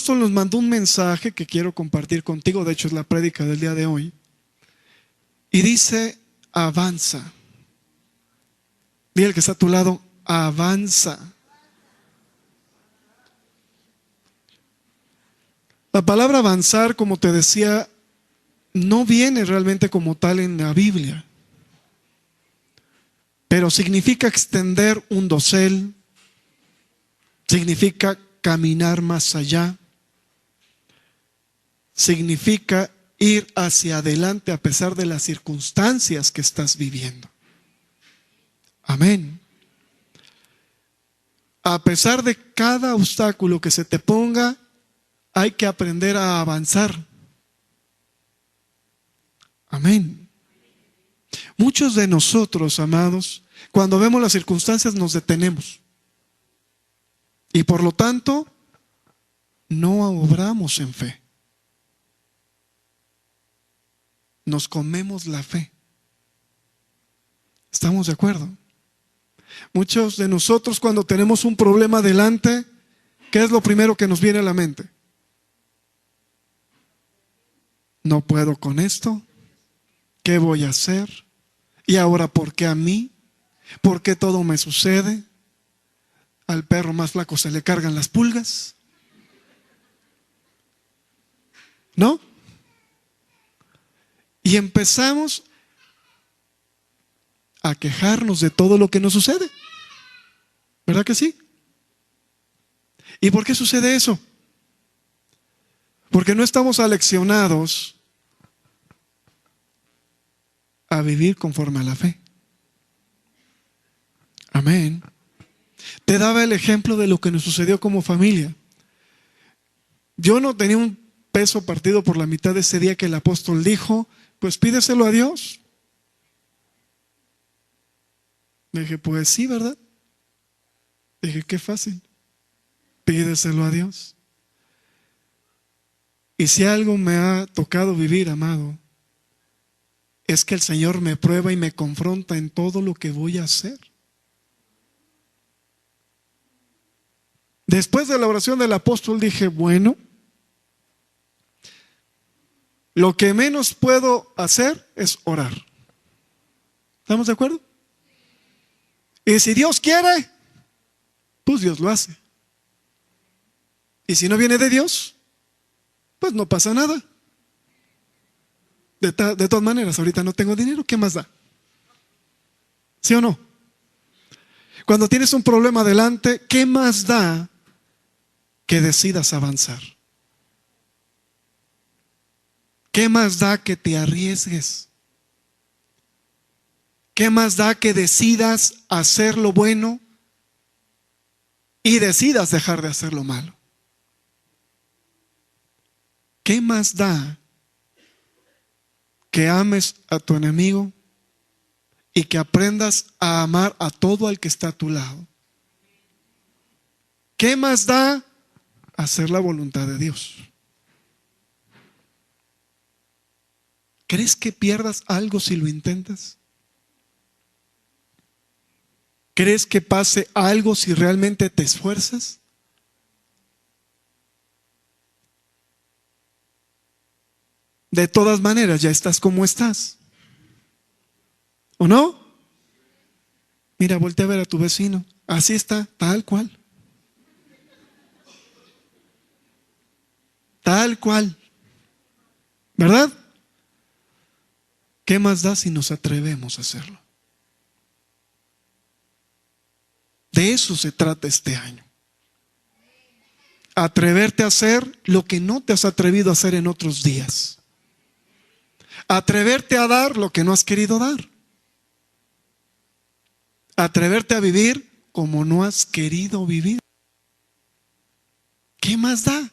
apóstol nos mandó un mensaje que quiero compartir contigo, de hecho es la prédica del día de hoy, y dice, avanza. Dile al que está a tu lado, avanza. La palabra avanzar, como te decía, no viene realmente como tal en la Biblia, pero significa extender un dosel, significa caminar más allá, significa ir hacia adelante a pesar de las circunstancias que estás viviendo. Amén. A pesar de cada obstáculo que se te ponga, hay que aprender a avanzar. Amén. Muchos de nosotros, amados, cuando vemos las circunstancias nos detenemos. Y por lo tanto, no obramos en fe. Nos comemos la fe. ¿Estamos de acuerdo? Muchos de nosotros cuando tenemos un problema delante, ¿qué es lo primero que nos viene a la mente? No puedo con esto. ¿Qué voy a hacer? ¿Y ahora por qué a mí? ¿Por qué todo me sucede? Al perro más flaco se le cargan las pulgas. ¿No? Y empezamos a quejarnos de todo lo que nos sucede. ¿Verdad que sí? ¿Y por qué sucede eso? Porque no estamos aleccionados a vivir conforme a la fe. Amén. Te daba el ejemplo de lo que nos sucedió como familia. Yo no tenía un peso partido por la mitad de ese día que el apóstol dijo, pues pídeselo a Dios. Dije, pues sí, ¿verdad? Dije, qué fácil. Pídeselo a Dios. Y si algo me ha tocado vivir, amado, es que el Señor me prueba y me confronta en todo lo que voy a hacer. Después de la oración del apóstol dije, bueno, lo que menos puedo hacer es orar. ¿Estamos de acuerdo? Y si Dios quiere, pues Dios lo hace. Y si no viene de Dios, pues no pasa nada. De todas maneras, ahorita no tengo dinero, ¿qué más da? ¿Sí o no? Cuando tienes un problema adelante, ¿qué más da que decidas avanzar? ¿Qué más da que te arriesgues? ¿Qué más da que decidas hacer lo bueno y decidas dejar de hacer lo malo? ¿Qué más da que ames a tu enemigo y que aprendas a amar a todo el que está a tu lado? ¿Qué más da hacer la voluntad de Dios? ¿Crees que pierdas algo si lo intentas? ¿Crees que pase algo si realmente te esfuerzas? De todas maneras, ya estás como estás. ¿O no? Mira, voltea a ver a tu vecino. Así está, tal cual. Tal cual. ¿Verdad? ¿Qué más da si nos atrevemos a hacerlo? De eso se trata este año. Atreverte a hacer lo que no te has atrevido a hacer en otros días. Atreverte a dar lo que no has querido dar. Atreverte a vivir como no has querido vivir. ¿Qué más da?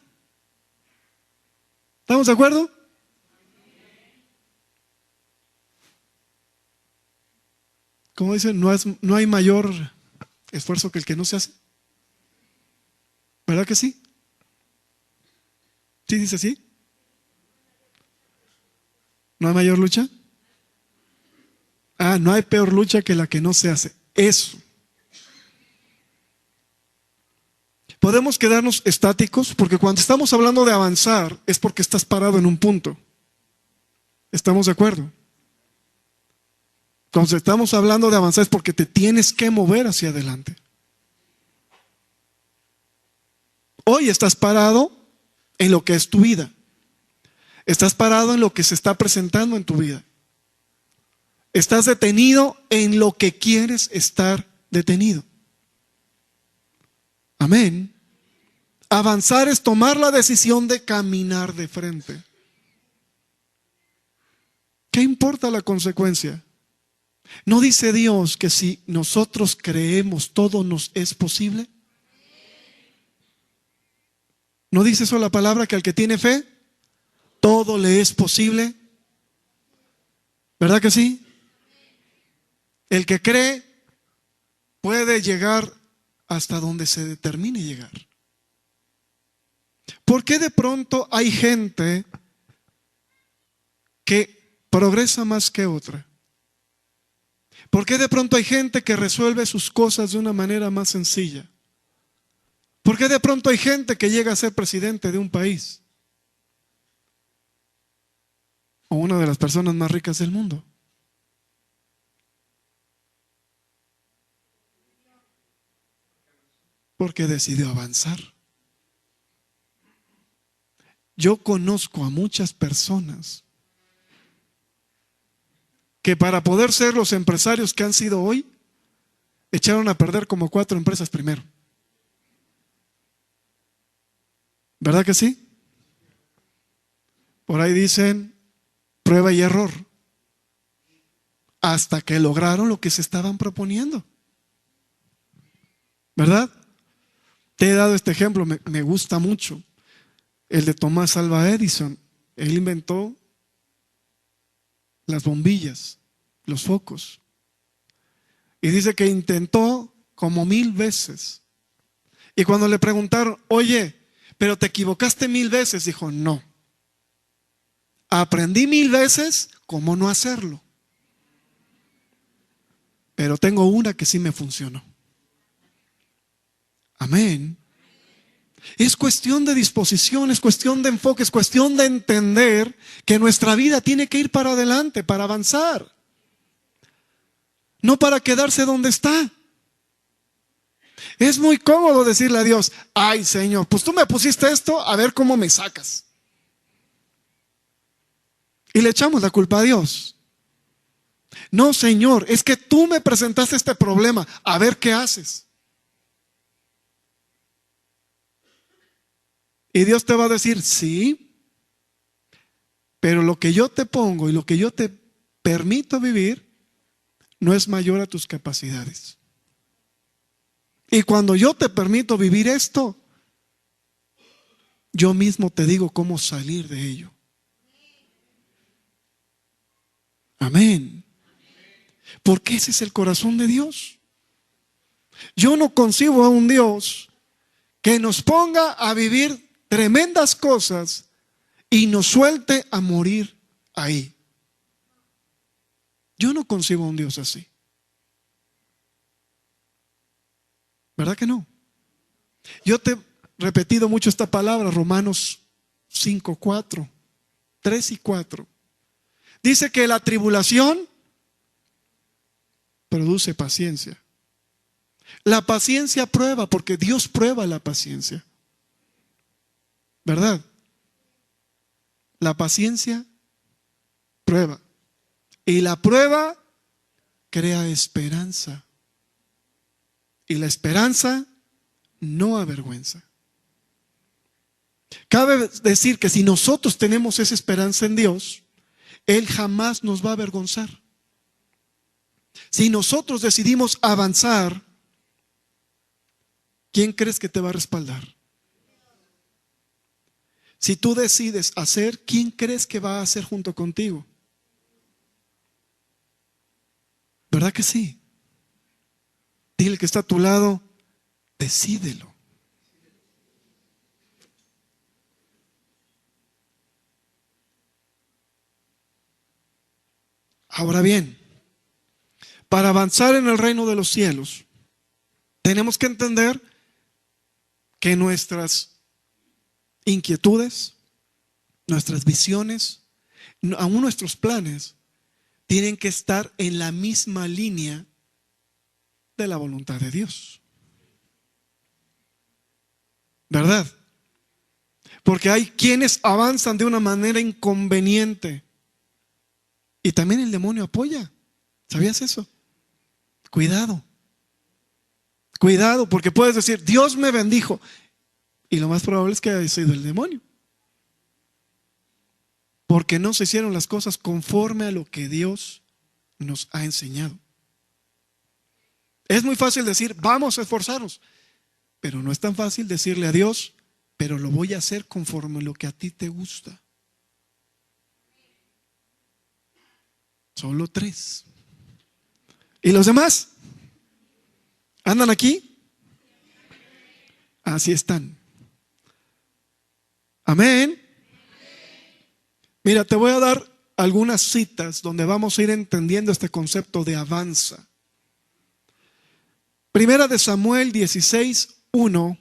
¿Estamos de acuerdo? Como dicen, no hay mayor esfuerzo que el que no se hace. ¿Verdad que sí? ¿Sí dice así? ¿No hay mayor lucha? Ah, no hay peor lucha que la que no se hace. Eso. Podemos quedarnos estáticos porque cuando estamos hablando de avanzar es porque estás parado en un punto. ¿Estamos de acuerdo? Cuando estamos hablando de avanzar es porque te tienes que mover hacia adelante. Hoy estás parado en lo que es tu vida. Estás parado en lo que se está presentando en tu vida. Estás detenido en lo que quieres estar detenido. Amén. Avanzar es tomar la decisión de caminar de frente. ¿Qué importa la consecuencia? ¿No dice Dios que si nosotros creemos todo nos es posible? ¿No dice eso la palabra, que al que tiene fe, todo le es posible? ¿Verdad que sí? El que cree puede llegar hasta donde se determine llegar. ¿Por qué de pronto hay gente que progresa más que otra? ¿Por qué de pronto hay gente que resuelve sus cosas de una manera más sencilla? ¿Por qué de pronto hay gente que llega a ser presidente de un país? O una de las personas más ricas del mundo. Porque decidió avanzar. Yo conozco a muchas personas que para poder ser los empresarios que han sido hoy, echaron a perder como 4 empresas primero. ¿Verdad que sí? Por ahí dicen prueba y error, hasta que lograron lo que se estaban proponiendo. ¿Verdad? Te he dado este ejemplo, me gusta mucho, el de Tomás Alva Edison. Él inventó las bombillas, los focos. Y dice que intentó como 1000 veces. Y cuando le preguntaron, oye, pero te equivocaste 1000 veces, dijo, no. Aprendí 1000 veces cómo no hacerlo. Pero tengo una que sí me funcionó. Amén. Es cuestión de disposición, es cuestión de enfoque, es cuestión de entender que nuestra vida tiene que ir para adelante, para avanzar. No para quedarse donde está. Es muy cómodo decirle a Dios, ay Señor, pues tú me pusiste esto, a ver cómo me sacas. Y le echamos la culpa a Dios. No, Señor, es que tú me presentaste este problema, a ver qué haces. Y Dios te va a decir, sí, pero lo que yo te pongo y lo que yo te permito vivir no es mayor a tus capacidades. Y cuando yo te permito vivir esto, yo mismo te digo cómo salir de ello. Amén. Porque ese es el corazón de Dios. Yo no concibo a un Dios que nos ponga a vivir tremendas cosas y nos suelte a morir ahí. Yo no concibo a un Dios así. ¿Verdad que no? Yo te he repetido mucho esta palabra, Romanos 5:4, 3 y 4. Dice que la tribulación produce paciencia. La paciencia prueba, porque Dios prueba la paciencia. ¿Verdad? La paciencia prueba. Y la prueba crea esperanza. Y la esperanza no avergüenza. Cabe decir que si nosotros tenemos esa esperanza en Dios, Él jamás nos va a avergonzar. Si nosotros decidimos avanzar, ¿quién crees que te va a respaldar? Si tú decides hacer, ¿quién crees que va a hacer junto contigo? ¿Verdad que sí? Dile que está a tu lado, decídelo. Ahora bien, para avanzar en el reino de los cielos, tenemos que entender que nuestras inquietudes, nuestras visiones, aún nuestros planes, tienen que estar en la misma línea de la voluntad de Dios. ¿Verdad? Porque hay quienes avanzan de una manera inconveniente y también el demonio apoya. ¿Sabías eso? Cuidado. Cuidado, porque puedes decir, Dios me bendijo, y lo más probable es que haya sido el demonio. Porque no se hicieron las cosas conforme a lo que Dios nos ha enseñado. Es muy fácil decir, vamos a esforzarnos, pero no es tan fácil decirle a Dios, pero lo voy a hacer conforme a lo que a ti te gusta. Solo 3. ¿Y los demás? ¿Andan aquí? Así están. Amén. Mira, te voy a dar algunas citas donde vamos a ir entendiendo este concepto de avanza. Primera de Samuel 16, 1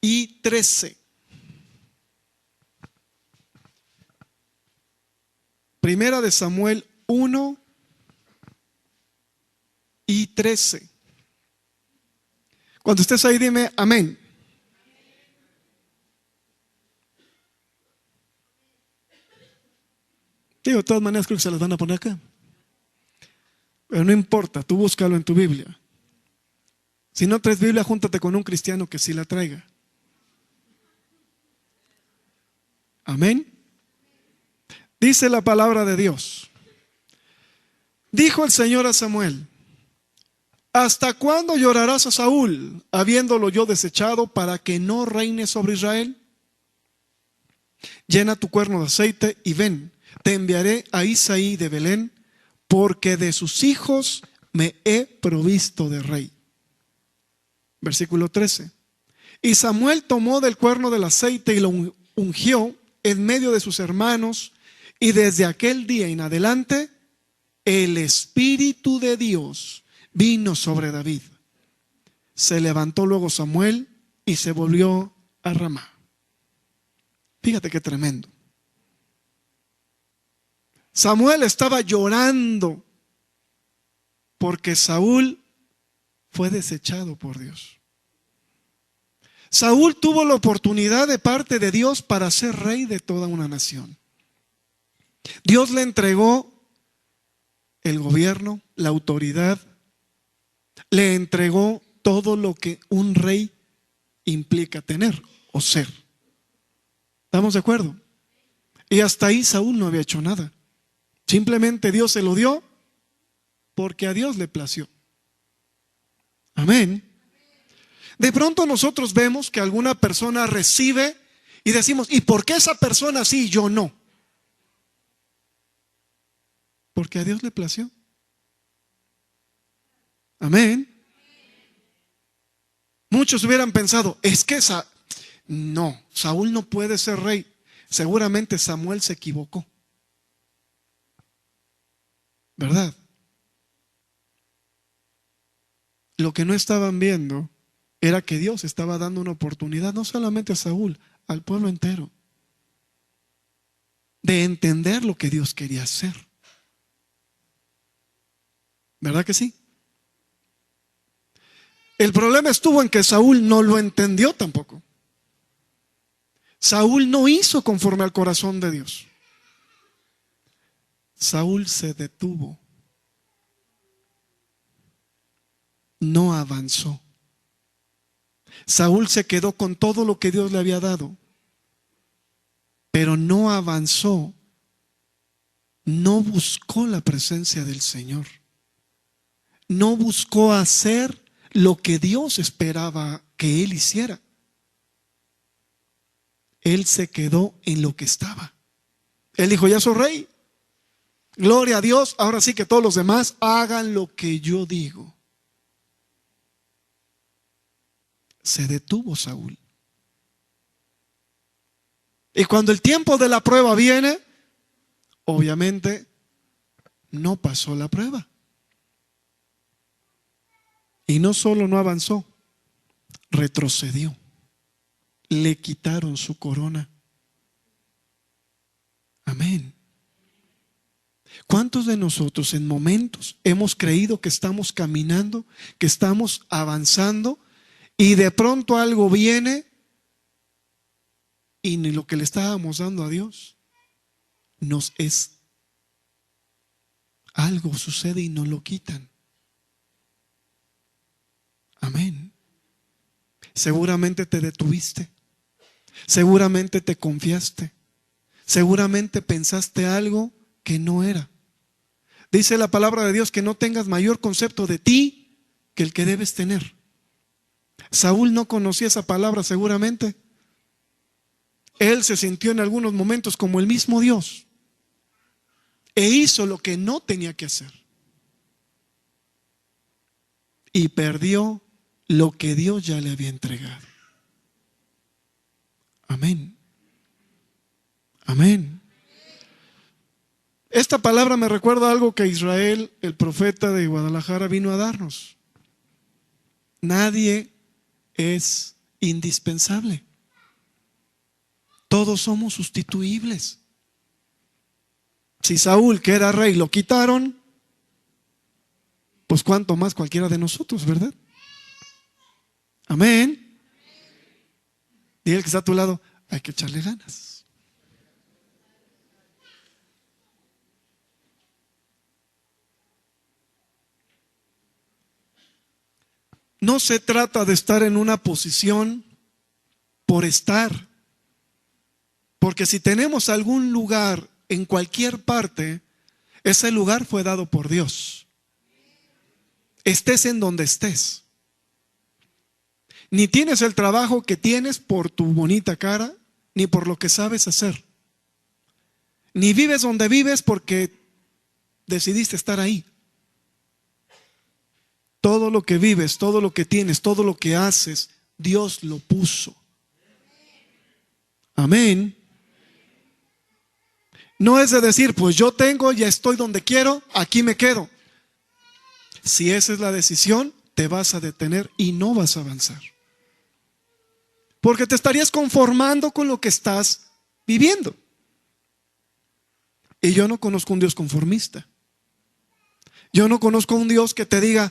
y 13. Primera de Samuel 1 y 13. Cuando estés ahí, dime amén. Digo, de todas maneras creo que se las van a poner acá. Pero no importa, tú búscalo en tu Biblia. Si no traes Biblia, júntate con un cristiano que sí la traiga. Amén. Dice la palabra de Dios. Dijo el Señor a Samuel: ¿hasta cuándo llorarás a Saúl, habiéndolo yo desechado, para que no reine sobre Israel? Llena tu cuerno de aceite y ven, te enviaré a Isaí de Belén, porque de sus hijos me he provisto de rey. Versículo 13. Y Samuel tomó del cuerno del aceite y lo ungió en medio de sus hermanos, y desde aquel día en adelante el Espíritu de Dios vino sobre David. Se levantó luego Samuel y se volvió a Ramá. Fíjate qué tremendo. Samuel estaba llorando porque Saúl fue desechado por Dios. Saúl tuvo la oportunidad de parte de Dios para ser rey de toda una nación. Dios le entregó el gobierno, la autoridad, le entregó todo lo que un rey implica tener o ser. ¿Estamos de acuerdo? Y hasta ahí Saúl no había hecho nada. Simplemente Dios se lo dio porque a Dios le plació. Amén. De pronto nosotros vemos que alguna persona recibe y decimos, ¿y por qué esa persona sí y yo no? Porque a Dios le plació. Amén. Muchos hubieran pensado, es que no, Saúl no puede ser rey. Seguramente Samuel se equivocó. ¿Verdad? Lo que no estaban viendo era que Dios estaba dando una oportunidad, no solamente a Saúl, al pueblo entero, de entender lo que Dios quería hacer. ¿Verdad que sí? El problema estuvo en que Saúl no lo entendió tampoco. Saúl no hizo conforme al corazón de Dios. Saúl se detuvo. No avanzó. Saúl se quedó con todo lo que Dios le había dado, pero no avanzó. No buscó la presencia del Señor. No buscó hacer lo que Dios esperaba que él hiciera. Él se quedó en lo que estaba. Él dijo, ya soy rey. Gloria a Dios, ahora sí que todos los demás hagan lo que yo digo. Se detuvo Saúl. Y cuando el tiempo de la prueba viene, obviamente no pasó la prueba. Y no solo no avanzó, retrocedió. Le quitaron su corona. Amén. ¿Cuántos de nosotros en momentos hemos creído que estamos caminando, que estamos avanzando, y de pronto algo viene y ni lo que le estábamos dando a Dios nos es? Algo sucede y nos lo quitan. Amén. Seguramente te detuviste. Seguramente te confiaste. Seguramente pensaste algo que no era. Dice la palabra de Dios que no tengas mayor concepto de ti que el que debes tener. Saúl no conocía esa palabra seguramente. Él se sintió en algunos momentos como el mismo Dios e hizo lo que no tenía que hacer. Y perdió lo que Dios ya le había entregado. Amén. Amén. Esta palabra me recuerda algo que Israel, el profeta de Guadalajara, vino a darnos. Nadie es indispensable. Todos somos sustituibles. Si Saúl, que era rey, lo quitaron, pues cuánto más cualquiera de nosotros, ¿verdad? Amén. Dile al que está a tu lado, hay que echarle ganas. No se trata de estar en una posición por estar. Porque si tenemos algún lugar en cualquier parte, ese lugar fue dado por Dios. Estés en donde estés. Ni tienes el trabajo que tienes por tu bonita cara, ni por lo que sabes hacer. Ni vives donde vives porque decidiste estar ahí. Todo lo que vives, todo lo que tienes, todo lo que haces, Dios lo puso. Amén. No es de decir, pues yo tengo, ya estoy donde quiero, aquí me quedo. Si esa es la decisión, te vas a detener y no vas a avanzar. Porque te estarías conformando con lo que estás viviendo. Y yo no conozco un Dios conformista. Yo no conozco un Dios que te diga,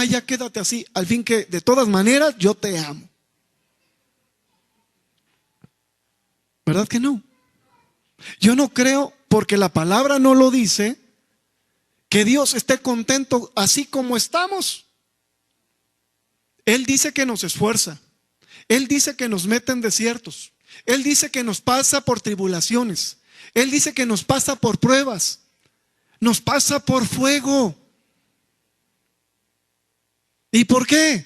ya quédate así, al fin que de todas maneras yo te amo. ¿Verdad que no? Yo no creo, porque la palabra no lo dice, que Dios esté contento así como estamos. Él dice que nos esfuerza. Él dice que nos mete en desiertos. Él dice que nos pasa por tribulaciones. Él dice que nos pasa por pruebas. Nos pasa por fuego. ¿Y por qué?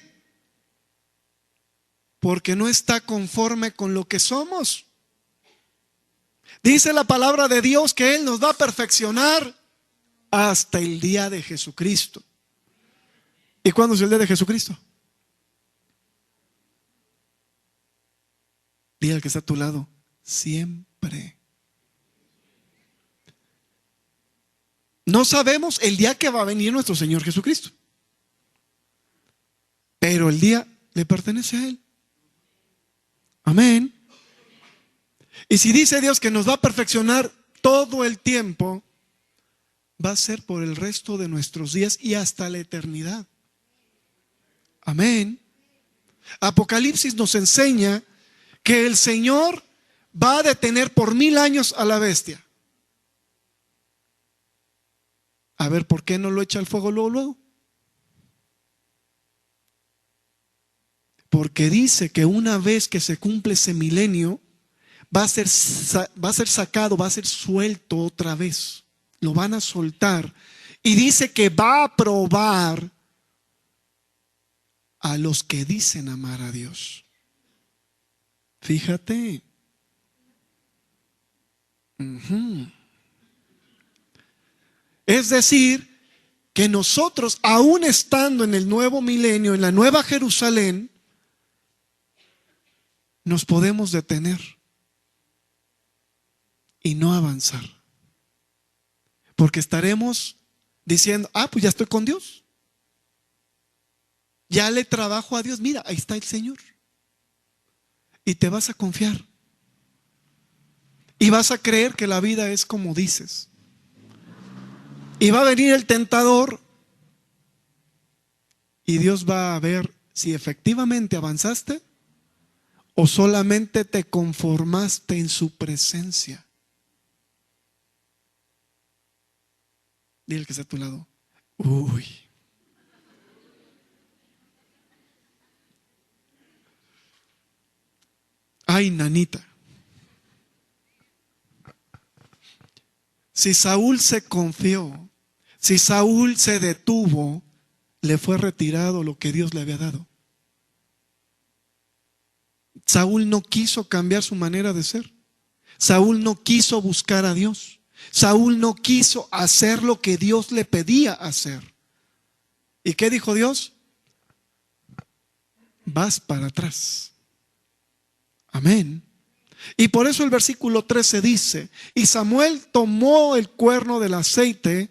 Porque no está conforme con lo que somos. Dice la palabra de Dios que Él nos va a perfeccionar hasta el día de Jesucristo. ¿Y cuándo es el día de Jesucristo? Dile al que está a tu lado, siempre. No sabemos el día que va a venir nuestro Señor Jesucristo, pero el día le pertenece a Él. Amén. Y si dice Dios que nos va a perfeccionar todo el tiempo, va a ser por el resto de nuestros días y hasta la eternidad. Amén. Apocalipsis nos enseña que el Señor va a detener por 1000 años a la bestia. A ver, ¿por qué no lo echa al fuego luego? Porque dice que una vez que se cumple ese milenio, va a ser sacado, va a ser suelto otra vez. Lo van a soltar. Y dice que va a probar a los que dicen amar a Dios. Fíjate. Es decir, que nosotros, aún estando en el nuevo milenio, en la nueva Jerusalén, nos podemos detener y no avanzar. Porque estaremos diciendo, pues ya estoy con Dios. Ya le trabajo a Dios. Mira, ahí está el Señor. Y te vas a confiar. Y vas a creer que la vida es como dices. Y va a venir el tentador. Y Dios va a ver si efectivamente avanzaste o solamente te conformaste en su presencia. Dile al que está a tu lado. Uy. Ay, nanita. Si Saúl se confió, si Saúl se detuvo, le fue retirado lo que Dios le había dado. Saúl no quiso cambiar su manera de ser. Saúl no quiso buscar a Dios. Saúl no quiso hacer lo que Dios le pedía hacer. ¿Y qué dijo Dios? Vas para atrás. Amén. Y por eso el versículo 13 dice, y Samuel tomó el cuerno del aceite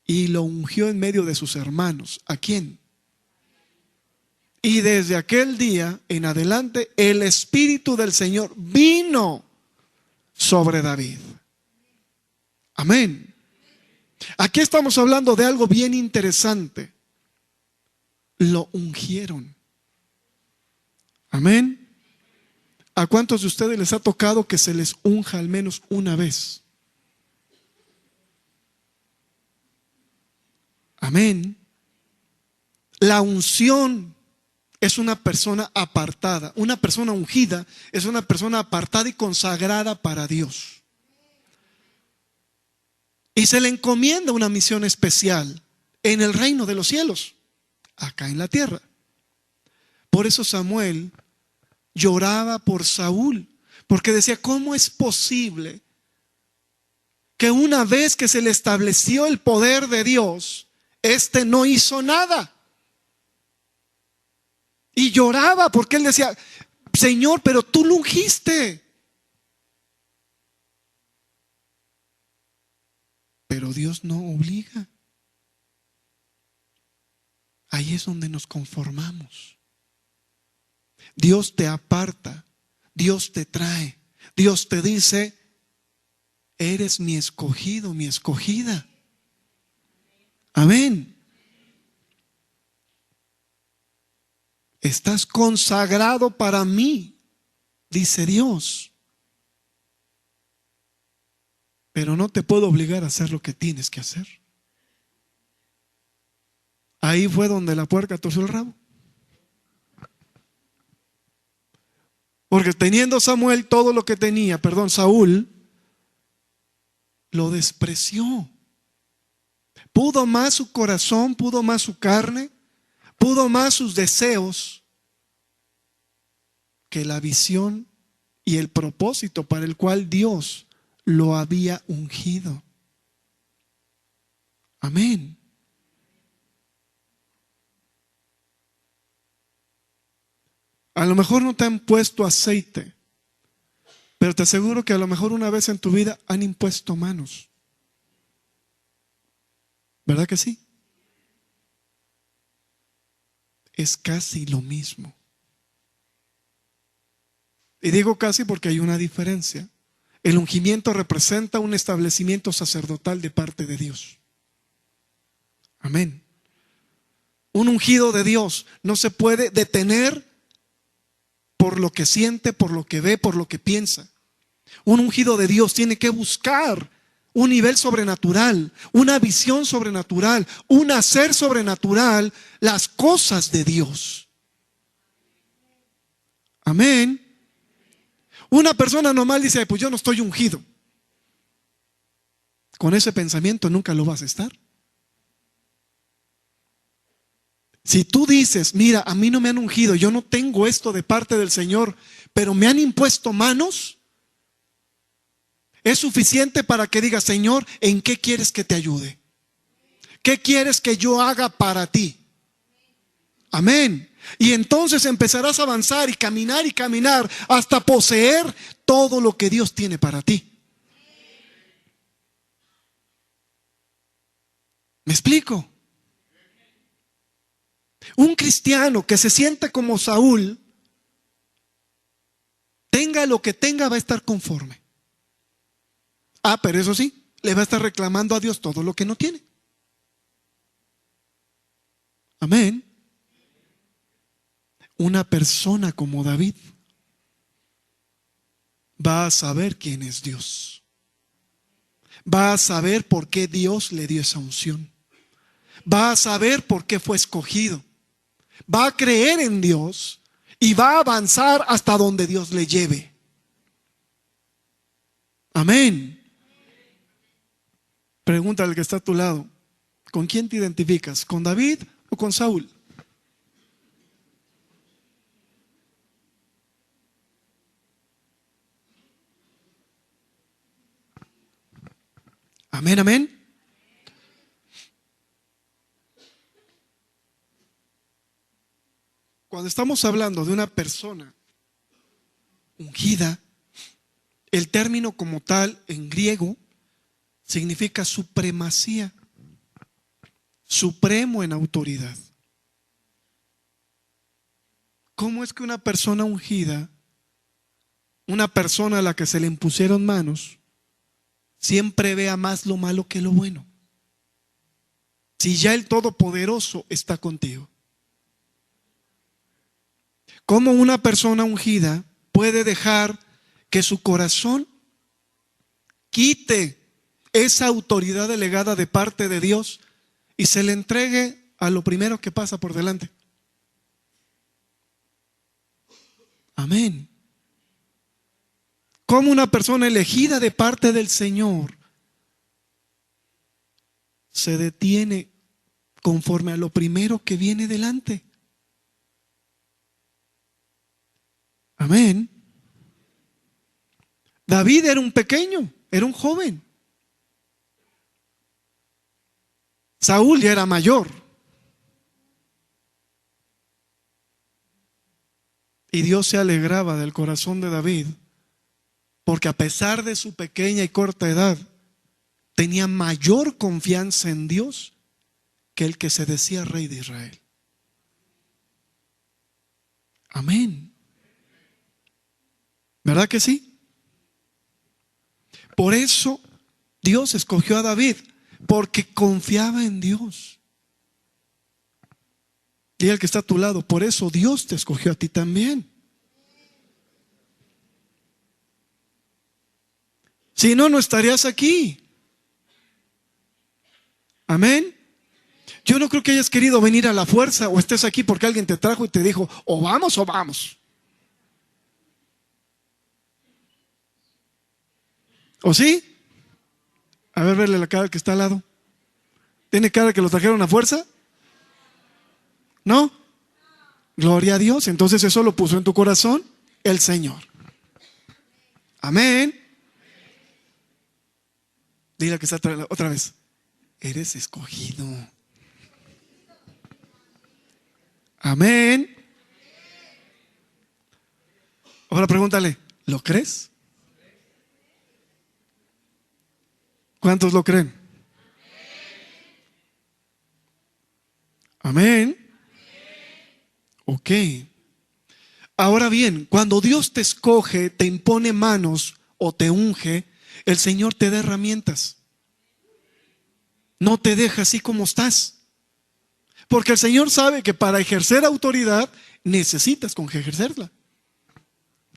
y lo ungió en medio de sus hermanos. ¿A quién? Y desde aquel día en adelante el Espíritu del Señor vino sobre David. Amén. Aquí estamos hablando de algo bien interesante. Lo ungieron. Amén. ¿A cuántos de ustedes les ha tocado que se les unja al menos una vez? Amén. La unción es una persona apartada. Una persona ungida es una persona apartada y consagrada para Dios. Y se le encomienda una misión especial en el reino de los cielos, acá en la tierra. Por eso Samuel lloraba por Saúl, porque decía, ¿cómo es posible que una vez que se le estableció el poder de Dios, este no hizo nada? Y lloraba porque él decía, Señor, pero tú lo ungiste. Pero Dios no obliga. Ahí es donde nos conformamos. Dios te aparta, Dios te trae, Dios te dice, eres mi escogido, mi escogida. Amén. Estás consagrado para mí, dice Dios. Pero no te puedo obligar a hacer lo que tienes que hacer. Ahí fue donde la puerca torció el rabo. Porque teniendo Samuel todo lo que tenía, Saúl lo despreció. Pudo más su corazón, pudo más su carne, pudo más sus deseos que la visión y el propósito para el cual Dios lo había ungido. Amén. A lo mejor no te han puesto aceite, pero te aseguro que a lo mejor una vez en tu vida han impuesto manos. ¿Verdad que sí? Es casi lo mismo. Y digo casi porque hay una diferencia. El ungimiento representa un establecimiento sacerdotal de parte de Dios. Amén. Un ungido de Dios no se puede detener por lo que siente, por lo que ve, por lo que piensa. Un ungido de Dios tiene que buscar un nivel sobrenatural, una visión sobrenatural, un hacer sobrenatural, las cosas de Dios. Amén. Una persona normal dice, pues yo no estoy ungido. Con ese pensamiento nunca lo vas a estar. Si tú dices, mira, a mí no me han ungido, yo no tengo esto de parte del Señor, pero me han impuesto manos, es suficiente para que digas, Señor, ¿en qué quieres que te ayude? ¿Qué quieres que yo haga para ti? Amén. Y entonces empezarás a avanzar y caminar hasta poseer todo lo que Dios tiene para ti. ¿Me explico? Un cristiano que se siente como Saúl, tenga lo que tenga, va a estar conforme. Pero eso sí, le va a estar reclamando a Dios todo lo que no tiene. Amén. Una persona como David va a saber quién es Dios. Va a saber por qué Dios le dio esa unción. Va a saber por qué fue escogido. Va a creer en Dios y va a avanzar hasta donde Dios le lleve. Amén. Pregúntale al que está a tu lado, ¿con quién te identificas? ¿Con David o con Saúl? Amén, amén. Cuando estamos hablando de una persona ungida, el término como tal en griego significa supremacía, supremo en autoridad. ¿Cómo es que una persona ungida, una persona a la que se le impusieron manos, siempre vea más lo malo que lo bueno? Si ya el Todopoderoso está contigo. ¿Cómo una persona ungida puede dejar que su corazón quite esa autoridad delegada de parte de Dios y se le entregue a lo primero que pasa por delante? Amén. ¿Cómo una persona elegida de parte del Señor se detiene conforme a lo primero que viene delante? Amén. David era un pequeño, era un joven. Saúl ya era mayor. Y Dios se alegraba del corazón de David, porque a pesar de su pequeña y corta edad, tenía mayor confianza en Dios que el que se decía rey de Israel. Amén. ¿Verdad que sí? Por eso Dios escogió a David, porque confiaba en Dios. Y el que está a tu lado, por eso Dios te escogió a ti también. Si no, no estarías aquí. Amén. Yo no creo que hayas querido venir a la fuerza o estés aquí porque alguien te trajo y te dijo, o vamos o vamos. ¿O sí? A ver, verle la cara al que está al lado. ¿Tiene cara que lo trajeron a fuerza? ¿No? Gloria a Dios. Entonces eso lo puso en tu corazón el Señor. Amén. Dile que está otra vez. Eres escogido. Amén. Ahora pregúntale, ¿lo crees? ¿Cuántos lo creen? Amén. Ok. Ahora bien, cuando Dios te escoge, te impone manos o te unge, el Señor te da herramientas. No te deja así como estás. Porque el Señor sabe que para ejercer autoridad necesitas con que ejercerla.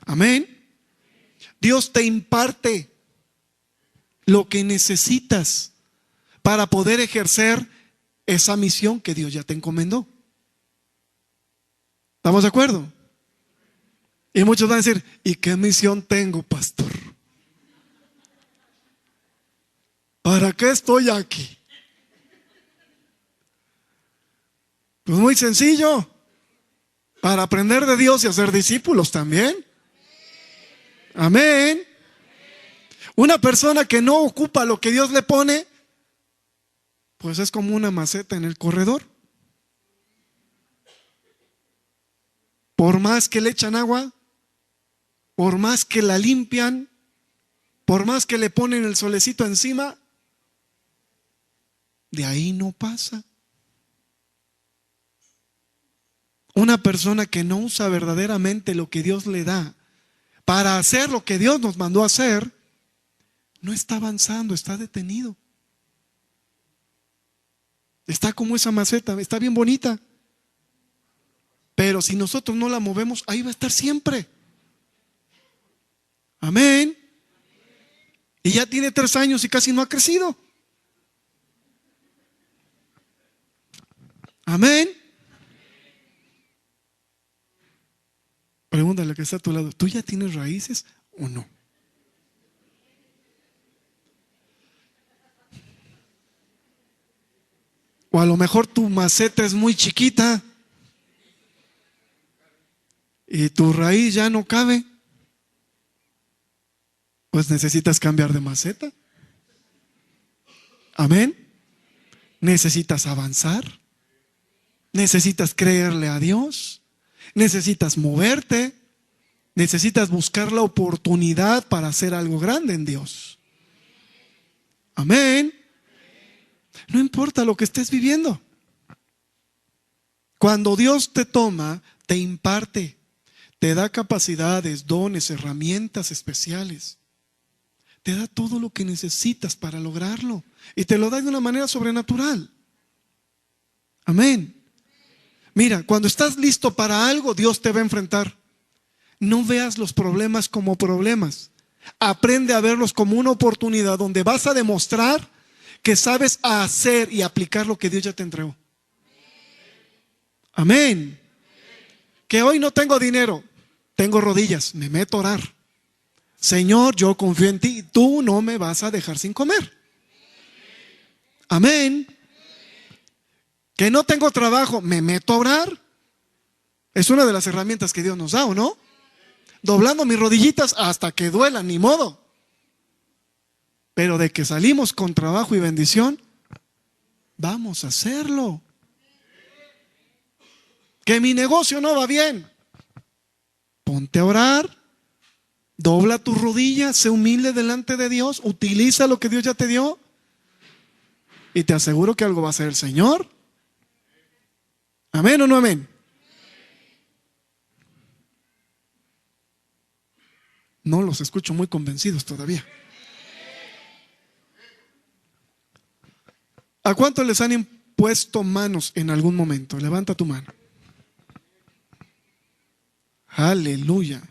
Amén. Dios te imparte lo que necesitas para poder ejercer esa misión que Dios ya te encomendó. ¿Estamos de acuerdo? Y muchos van a decir, ¿y qué misión tengo, pastor? ¿Para qué estoy aquí? Pues muy sencillo, para aprender de Dios y hacer discípulos también. Amén. Una persona que no ocupa lo que Dios le pone, pues es como una maceta en el corredor. Por más que le echan agua, por más que la limpian, por más que le ponen el solecito encima, de ahí no pasa. Una persona que no usa verdaderamente lo que Dios le da para hacer lo que Dios nos mandó a hacer, no está avanzando, está detenido. Está como esa maceta, está bien bonita. Pero si nosotros no la movemos, ahí va a estar siempre. Amén. Y ya tiene 3 años y casi no ha crecido. Amén. Pregúntale que está a tu lado, ¿tú ya tienes raíces o no? O a lo mejor tu maceta es muy chiquita y tu raíz ya no cabe. Pues necesitas cambiar de maceta. Amén. Necesitas avanzar. Necesitas creerle a Dios. Necesitas moverte. Necesitas buscar la oportunidad para hacer algo grande en Dios. Amén. No importa lo que estés viviendo. Cuando Dios te toma, te imparte, te da capacidades, dones, herramientas especiales. Te da todo lo que necesitas para lograrlo. Y te lo da de una manera sobrenatural. Amén. Mira, cuando estás listo para algo, Dios te va a enfrentar. No veas los problemas como problemas. Aprende a verlos como una oportunidad donde vas a demostrar que sabes hacer y aplicar lo que Dios ya te entregó. Amén. Que hoy no tengo dinero, tengo rodillas, me meto a orar. Señor, yo confío en ti, tú no me vas a dejar sin comer. Amén. Que no tengo trabajo, me meto a orar. Es una de las herramientas que Dios nos da, ¿o no? Doblando mis rodillitas hasta que duelan, ni modo. Pero de que salimos con trabajo y bendición, vamos a hacerlo. Que mi negocio no va bien, ponte a orar, dobla tus rodillas, sé humilde delante de Dios, utiliza lo que Dios ya te dio y te aseguro que algo va a hacer el Señor. ¿Amén o no amén? No los escucho muy convencidos todavía. ¿A cuántos les han impuesto manos en algún momento? Levanta tu mano. Aleluya.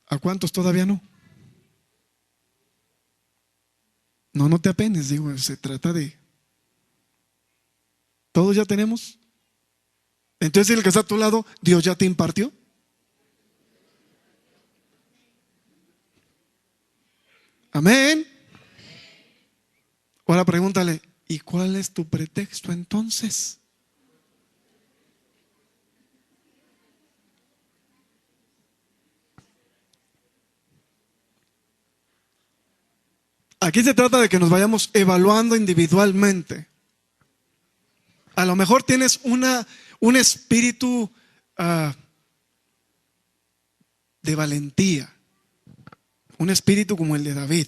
¿A cuántos todavía no? No te apenes, digo, se trata de... ¿Todos ya tenemos? Entonces el que está a tu lado, ¿Dios ya te impartió? Amén. Ahora pregúntale, ¿y cuál es tu pretexto entonces? Aquí se trata de que nos vayamos evaluando individualmente. A lo mejor tienes un espíritu de valentía, un espíritu como el de David,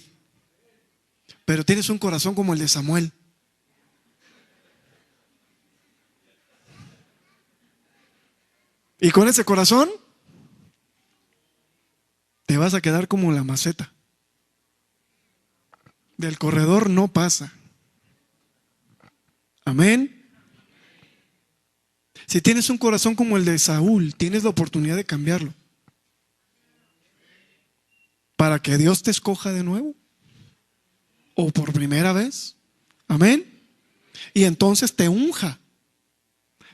pero tienes un corazón como el de Samuel. Y con ese corazón te vas a quedar como la maceta. Del corredor no pasa. Amén. Si tienes un corazón como el de Saúl, tienes la oportunidad de cambiarlo. Para que Dios te escoja de nuevo. O por primera vez. Amén. Y entonces te unja.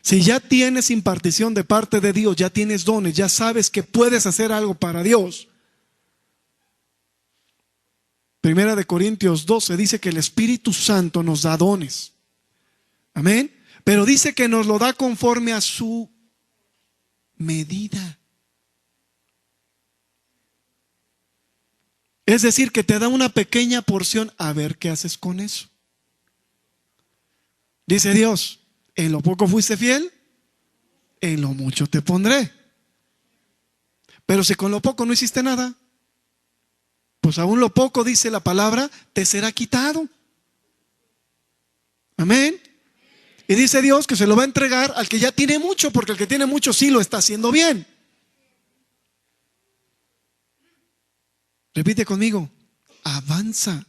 Si ya tienes impartición de parte de Dios, ya tienes dones, ya sabes que puedes hacer algo para Dios. Primera de Corintios 12 dice que el Espíritu Santo nos da dones. Amén. Pero dice que nos lo da conforme a su medida. Es decir, que te da una pequeña porción, a ver qué haces con eso. Dice Dios, en lo poco fuiste fiel, en lo mucho te pondré. Pero si con lo poco no hiciste nada, pues aún lo poco, dice la palabra, te será quitado. Amén. Y dice Dios que se lo va a entregar al que ya tiene mucho, porque el que tiene mucho sí lo está haciendo bien. Repite conmigo, avanza.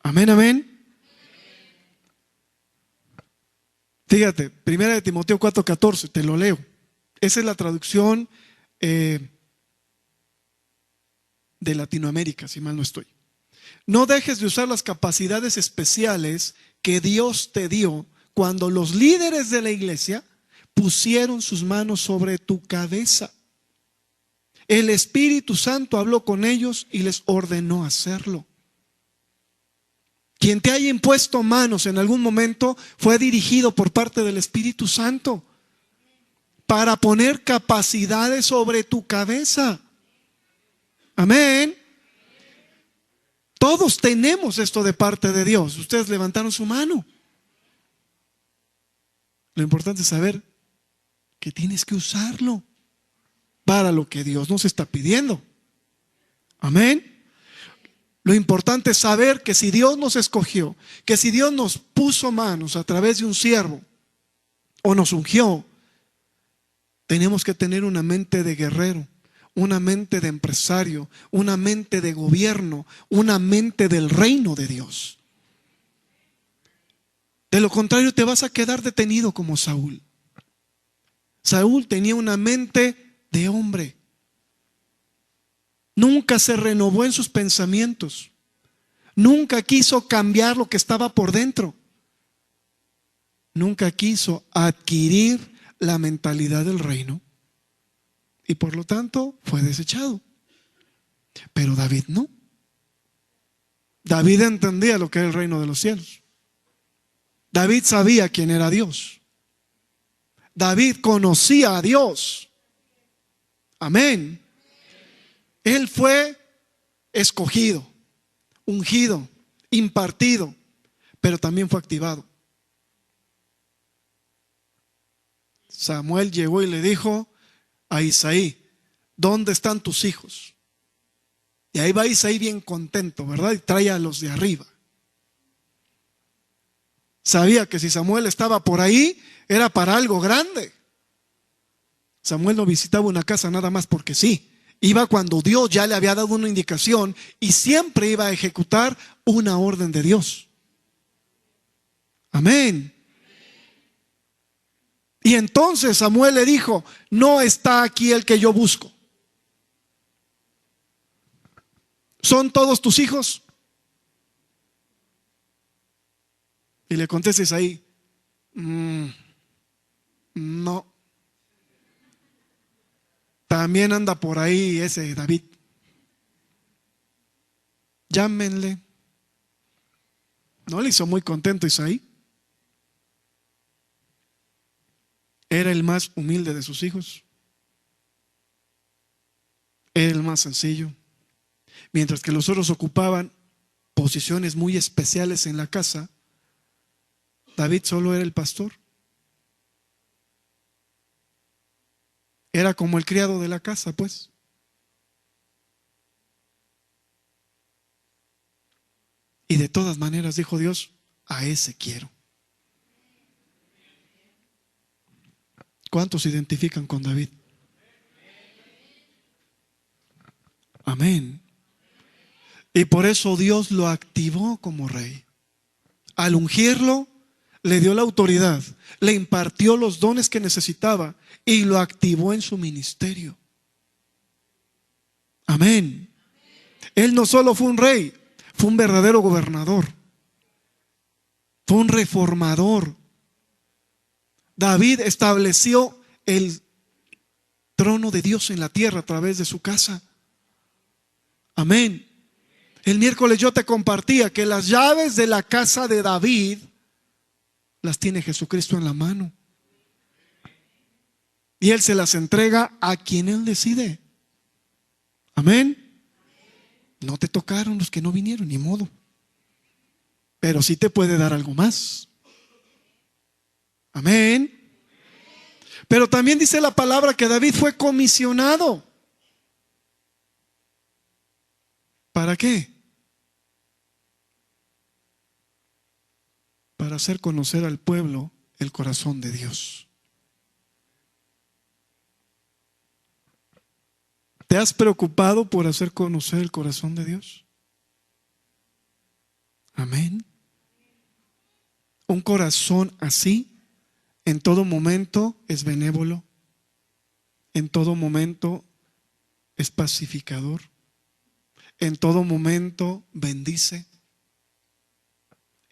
Amén, amén. Fíjate, 1 Timoteo 4:14, te lo leo. Esa es la traducción de Latinoamérica, si mal no estoy. No dejes de usar las capacidades especiales que Dios te dio cuando los líderes de la iglesia pusieron sus manos sobre tu cabeza. El Espíritu Santo habló con ellos y les ordenó hacerlo. Quien te haya impuesto manos en algún momento fue dirigido por parte del Espíritu Santo para poner capacidades sobre tu cabeza. Amén. Todos tenemos esto de parte de Dios. Ustedes levantaron su mano. Lo importante es saber que tienes que usarlo para lo que Dios nos está pidiendo. Amén. Lo importante es saber que si Dios nos escogió, que si Dios nos puso manos a través de un siervo o nos ungió, tenemos que tener una mente de guerrero, una mente de empresario, una mente de gobierno, una mente del reino de Dios. De lo contrario, te vas a quedar detenido como Saúl. Saúl tenía una mente de hombre. Nunca se renovó en sus pensamientos. Nunca quiso cambiar lo que estaba por dentro. Nunca quiso adquirir la mentalidad del reino. Y por lo tanto fue desechado. Pero David no. David entendía lo que era el reino de los cielos. David sabía quién era Dios. David conocía a Dios. Amén. Él fue escogido, ungido, impartido, pero también fue activado. Samuel llegó y le dijo a Isaí, ¿dónde están tus hijos? Y ahí va Isaí bien contento, ¿verdad? Y trae a los de arriba. Sabía que si Samuel estaba por ahí, era para algo grande. Samuel no visitaba una casa nada más porque sí. Iba cuando Dios ya le había dado una indicación y siempre iba a ejecutar una orden de Dios. Amén. Y entonces Samuel le dijo, no está aquí el que yo busco. ¿Son todos tus hijos? Y le contestes ahí, no. También anda por ahí ese David. Llámenle. ¿No le hizo muy contento Isaí? Era el más humilde de sus hijos. Era el más sencillo. Mientras que los otros ocupaban posiciones muy especiales en la casa, David solo era el pastor. Era como el criado de la casa, pues. Y de todas maneras dijo Dios, a ese quiero. ¿Cuántos se identifican con David? Amén. Y por eso Dios lo activó como rey. Al ungirlo, le dio la autoridad, le impartió los dones que necesitaba y lo activó en su ministerio. Amén. Él no solo fue un rey, fue un verdadero gobernador. Fue un reformador. David estableció el trono de Dios en la tierra a través de su casa. Amén. El miércoles yo te compartía que las llaves de la casa de David las tiene Jesucristo en la mano. Y Él se las entrega a quien Él decide. Amén. No te tocaron los que no vinieron, ni modo. Pero sí te puede dar algo más. Amén. Pero también dice la palabra que David fue comisionado. ¿Para qué? para hacer conocer al pueblo el corazón de Dios. ¿Te has preocupado por hacer conocer el corazón de Dios? Amén. Un corazón así, en todo momento es benévolo, en todo momento es pacificador, en todo momento bendice,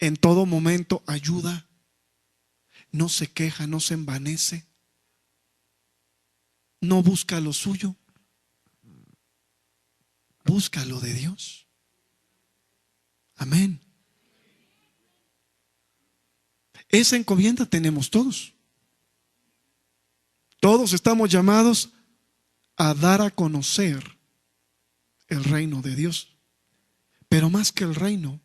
en todo momento ayuda, no se queja, no se envanece, no busca lo suyo, busca lo de Dios. Amén. Esa encomienda tenemos todos. Todos estamos llamados a dar a conocer el reino de Dios. Pero más que el reino,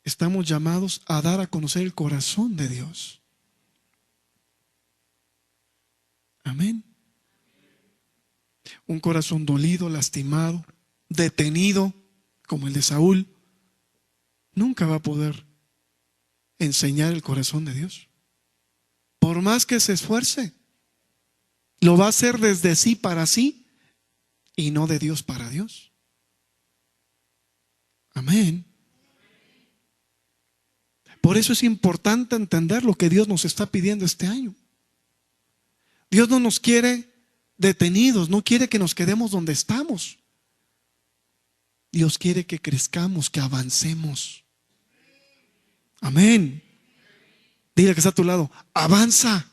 estamos llamados a dar a conocer el corazón de Dios. Amén. Un corazón dolido, lastimado, detenido, como el de Saúl, nunca va a poder enseñar el corazón de Dios. Por más que se esfuerce, lo va a hacer desde sí para sí y no de Dios para Dios. Amén. Por eso es importante entender lo que Dios nos está pidiendo este año. Dios no nos quiere detenidos, no quiere que nos quedemos donde estamos. Dios quiere que crezcamos, que avancemos. Amén. Dile que está a tu lado, avanza.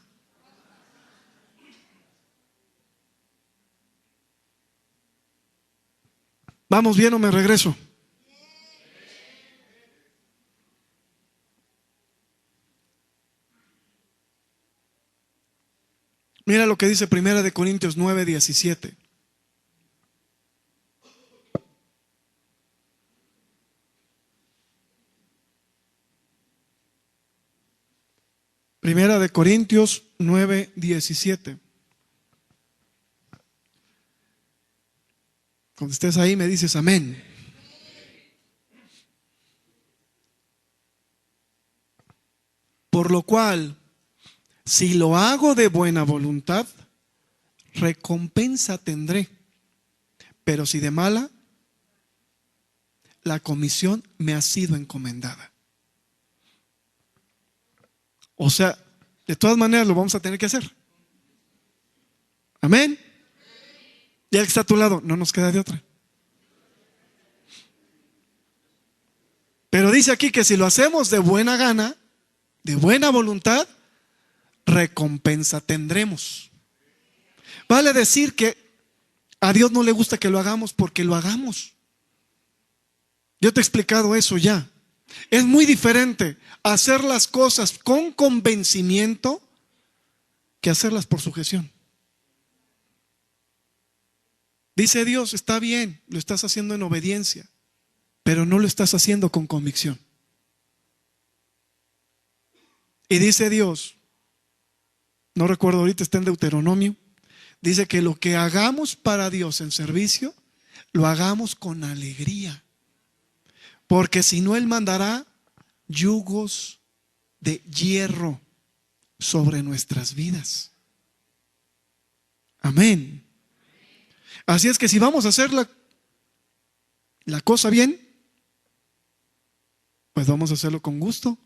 ¿Vamos bien o me regreso? Mira lo que dice 1 Corintios 9:17. Primera de Corintios 9:17. Cuando estés ahí me dices amén. Por lo cual, si lo hago de buena voluntad, recompensa tendré. Pero si de mala, la comisión me ha sido encomendada. O sea, de todas maneras lo vamos a tener que hacer. Amén. Ya que está a tu lado, no nos queda de otra. Pero dice aquí que si lo hacemos de buena gana, de buena voluntad, recompensa tendremos. Vale decir que a Dios no le gusta que lo hagamos porque lo hagamos. Yo te he explicado eso ya. Es muy diferente hacer las cosas con convencimiento que hacerlas por sujeción. Dice Dios, está bien, lo estás haciendo en obediencia, pero no lo estás haciendo con convicción. Y dice Dios, no recuerdo ahorita, está en Deuteronomio, dice que lo que hagamos para Dios en servicio, lo hagamos con alegría. Porque si no, Él mandará yugos de hierro sobre nuestras vidas. Amén. Así es que si vamos a hacer la cosa bien, pues vamos a hacerlo con gusto,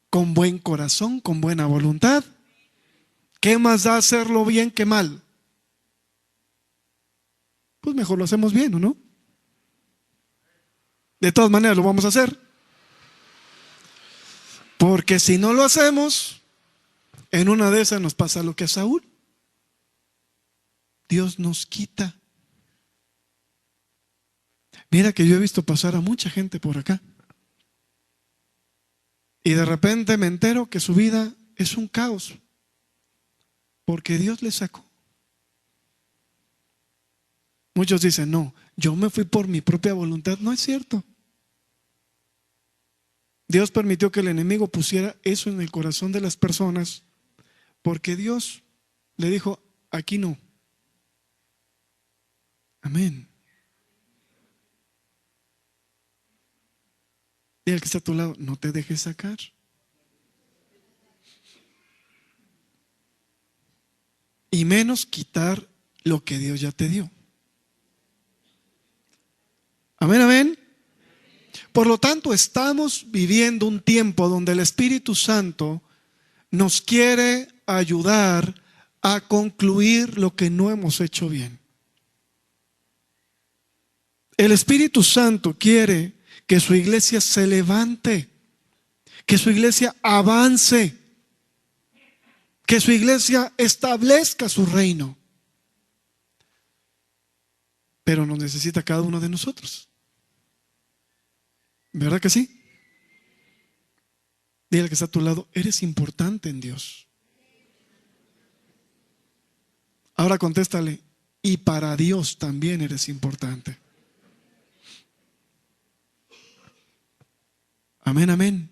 con buen corazón, con buena voluntad. ¿Qué más da hacerlo bien que mal? Pues mejor lo hacemos bien, ¿o no? De todas maneras lo vamos a hacer. Porque si no lo hacemos, en una de esas nos pasa lo que a Saúl. Dios nos quita. Mira que yo he visto pasar a mucha gente por acá. Y de repente me entero que su vida es un caos. Porque Dios le sacó. Muchos dicen, no, yo me fui por mi propia voluntad. No es cierto. Dios permitió que el enemigo pusiera eso en el corazón de las personas. Porque Dios le dijo, aquí no. Amén. Y el que está a tu lado, no te dejes sacar. Y menos quitar lo que Dios ya te dio. Amén, amén. Por lo tanto, estamos viviendo un tiempo donde el Espíritu Santo nos quiere ayudar a concluir lo que no hemos hecho bien. El Espíritu Santo quiere que su iglesia se levante, que su iglesia avance, que su iglesia establezca su reino. Pero nos necesita cada uno de nosotros. ¿Verdad que sí? Dile al que está a tu lado, eres importante en Dios. Ahora contéstale, y para Dios también eres importante. Amén, amén.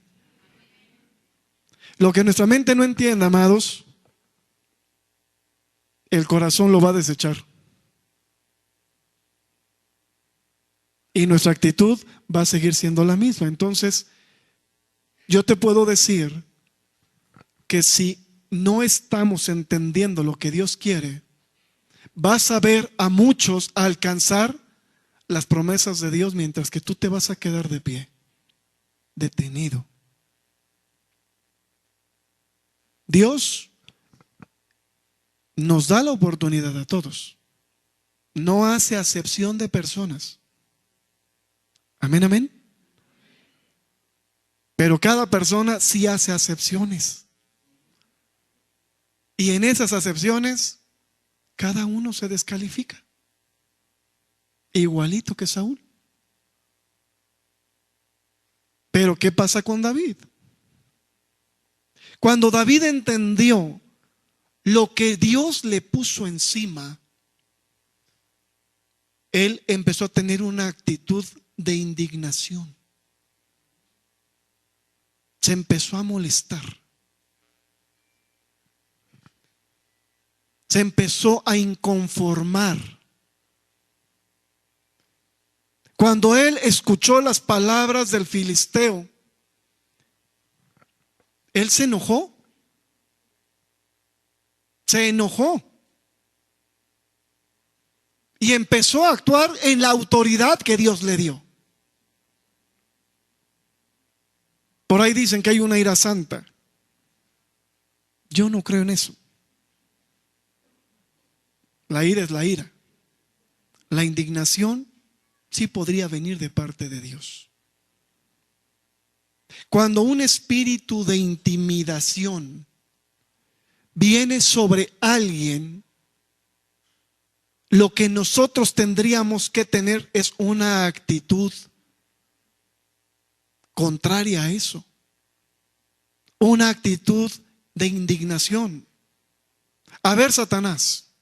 Lo que nuestra mente no entienda, amados, el corazón lo va a desechar. Y nuestra actitud va a seguir siendo la misma. Entonces, yo te puedo decir que si no estamos entendiendo lo que Dios quiere, vas a ver a muchos alcanzar las promesas de Dios mientras que tú te vas a quedar de pie, detenido. Dios nos da la oportunidad a todos. No hace acepción de personas. Amén, amén. Pero cada persona sí hace acepciones. Y en esas acepciones, cada uno se descalifica. Igualito que Saúl. Pero ¿qué pasa con David? Cuando David entendió lo que Dios le puso encima, él empezó a tener una actitud de indignación. Se empezó a molestar. Se empezó a inconformar. Cuando él escuchó las palabras del filisteo, él se enojó. Se enojó. Y empezó a actuar en la autoridad que Dios le dio. Por ahí dicen que hay una ira santa. Yo no creo en eso. La ira es la ira. La indignación sí podría venir de parte de Dios. Cuando un espíritu de intimidación viene sobre alguien, lo que nosotros tendríamos que tener es una actitud contraria a eso. Una actitud de indignación. A ver, Satanás,